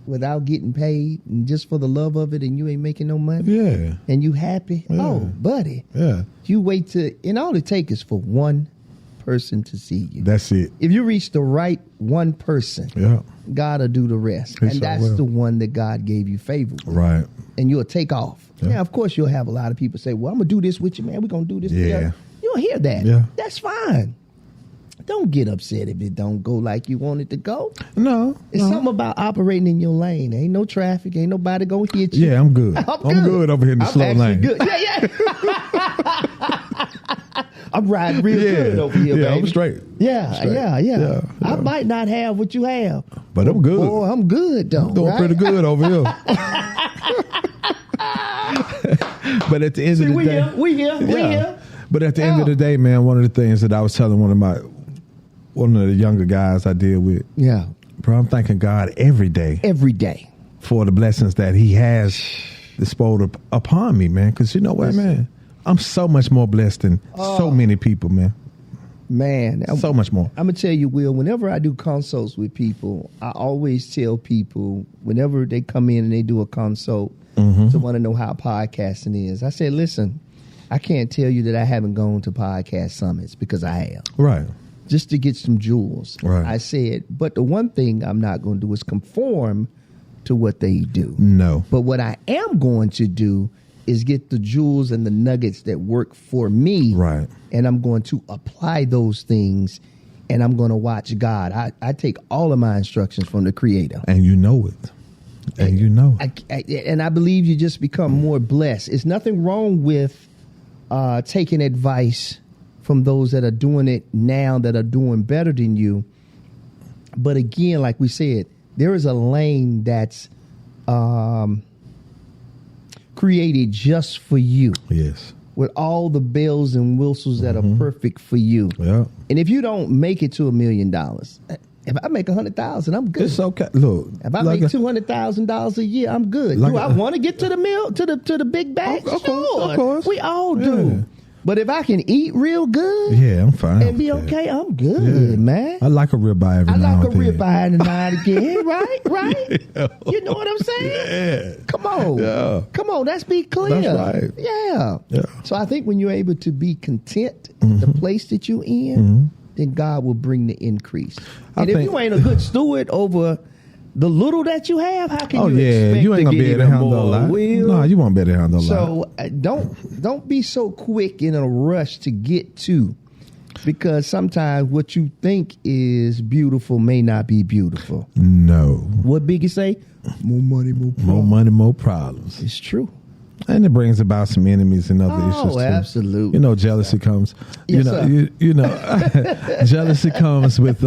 Speaker 2: without getting paid and just for the love of it and you ain't making no money, and you happy, oh, buddy, you wait till, and all it takes is for one person to see you.
Speaker 1: That's it.
Speaker 2: If you reach the right one person, God will do the rest. And that's the one that God gave you favor with.
Speaker 1: Right.
Speaker 2: And you'll take off. Now, of course, you'll have a lot of people say, well, I'm going to do this with you, man. We're going to do this together. You'll hear that.
Speaker 1: Yeah.
Speaker 2: That's fine. Don't get upset if it don't go like you want it to go.
Speaker 1: No.
Speaker 2: It's something about operating in your lane. Ain't no traffic. Ain't nobody going to hit you.
Speaker 1: Yeah, I'm good. I'm good over here in the slow lane.
Speaker 2: Good. Yeah. I'm riding real good over here, baby.
Speaker 1: I'm straight.
Speaker 2: Yeah. I might not have what you have.
Speaker 1: But I'm good.
Speaker 2: Boy, I'm good, though.
Speaker 1: I'm doing pretty good over here. But at the end of the day.
Speaker 2: We here.
Speaker 1: But at the end of the day, man, one of the things that I was telling one of the younger guys I deal with.
Speaker 2: Yeah.
Speaker 1: Bro, I'm thanking God every day.
Speaker 2: Every day.
Speaker 1: For the blessings that he has bestowed upon me, man. Because you know what, man? I'm so much more blessed than so many people, man.
Speaker 2: Man.
Speaker 1: So much more.
Speaker 2: I'm going to tell you, Will, whenever I do consults with people, I always tell people, whenever they come in and they do a consult to want to know how podcasting is, I say, listen, I can't tell you that I haven't gone to podcast summits, because I have.
Speaker 1: Right.
Speaker 2: Just to get some jewels.
Speaker 1: Right.
Speaker 2: I said, but the one thing I'm not going to do is conform to what they do.
Speaker 1: No.
Speaker 2: But what I am going to do is get the jewels and the nuggets that work for me.
Speaker 1: Right.
Speaker 2: And I'm going to apply those things, and I'm going to watch God. I take all of my instructions from the Creator.
Speaker 1: And you know it. And you know it.
Speaker 2: And I believe you just become more blessed. There's nothing wrong with taking advice from those that are doing it now, that are doing better than you. But again, like we said, there is a lane that's created just for you.
Speaker 1: Yes.
Speaker 2: With all the bells and whistles that are perfect for you.
Speaker 1: Yeah.
Speaker 2: And if you don't make it to $1 million, if I make $100,000, I'm good.
Speaker 1: It's okay. Look,
Speaker 2: if I make $200,000 a year, I'm good. Do I want to get to the big bag?
Speaker 1: Of course.
Speaker 2: We all do. Yeah. But if I can eat real good,
Speaker 1: I'm fine.
Speaker 2: And be okay, I'm good, man.
Speaker 1: I like a ribeye every now and then.
Speaker 2: Ribeye every now and again, right? Yeah. You know what I'm saying?
Speaker 1: Yeah.
Speaker 2: Come on. Yeah. Come on, let's be clear.
Speaker 1: That's right.
Speaker 2: Yeah. So I think when you're able to be content in the place that you're in, then God will bring the increase. And if you ain't a good steward over the little that you have, how can you expect
Speaker 1: you ain't gonna be able to handle a lot. No, you won't be able to handle a lot.
Speaker 2: So don't be so quick in a rush to get to, because sometimes what you think is beautiful may not be beautiful.
Speaker 1: No.
Speaker 2: What Biggie say? More money, more problems.
Speaker 1: More money, more problems.
Speaker 2: It's true.
Speaker 1: And it brings about some enemies and other issues too.
Speaker 2: Absolutely.
Speaker 1: You know, jealousy comes.
Speaker 2: Yes,
Speaker 1: you know, jealousy comes with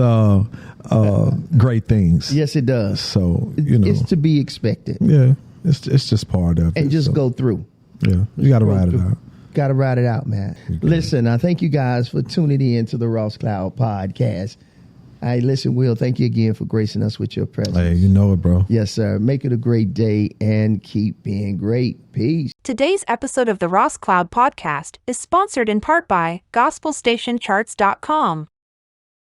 Speaker 1: great things.
Speaker 2: Yes, it does.
Speaker 1: So
Speaker 2: it's to be expected.
Speaker 1: Yeah, it's just part of it.
Speaker 2: And just go through.
Speaker 1: Yeah, you got to ride it out.
Speaker 2: Got to ride it out, man. Listen, I thank you guys for tuning in to the Ross Cloud podcast. All right, listen, Will, thank you again for gracing us with your presence.
Speaker 1: Hey, you know it, bro.
Speaker 2: Yes, sir. Make it a great day and keep being great. Peace.
Speaker 6: Today's episode of the Ross Cloud Podcast is sponsored in part by GospelStationCharts.com,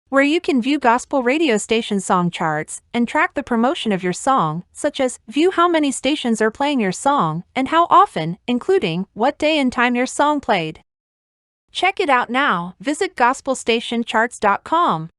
Speaker 6: where you can view gospel radio station song charts and track the promotion of your song, such as view how many stations are playing your song and how often, including what day and time your song played. Check it out now. Visit GospelStationCharts.com.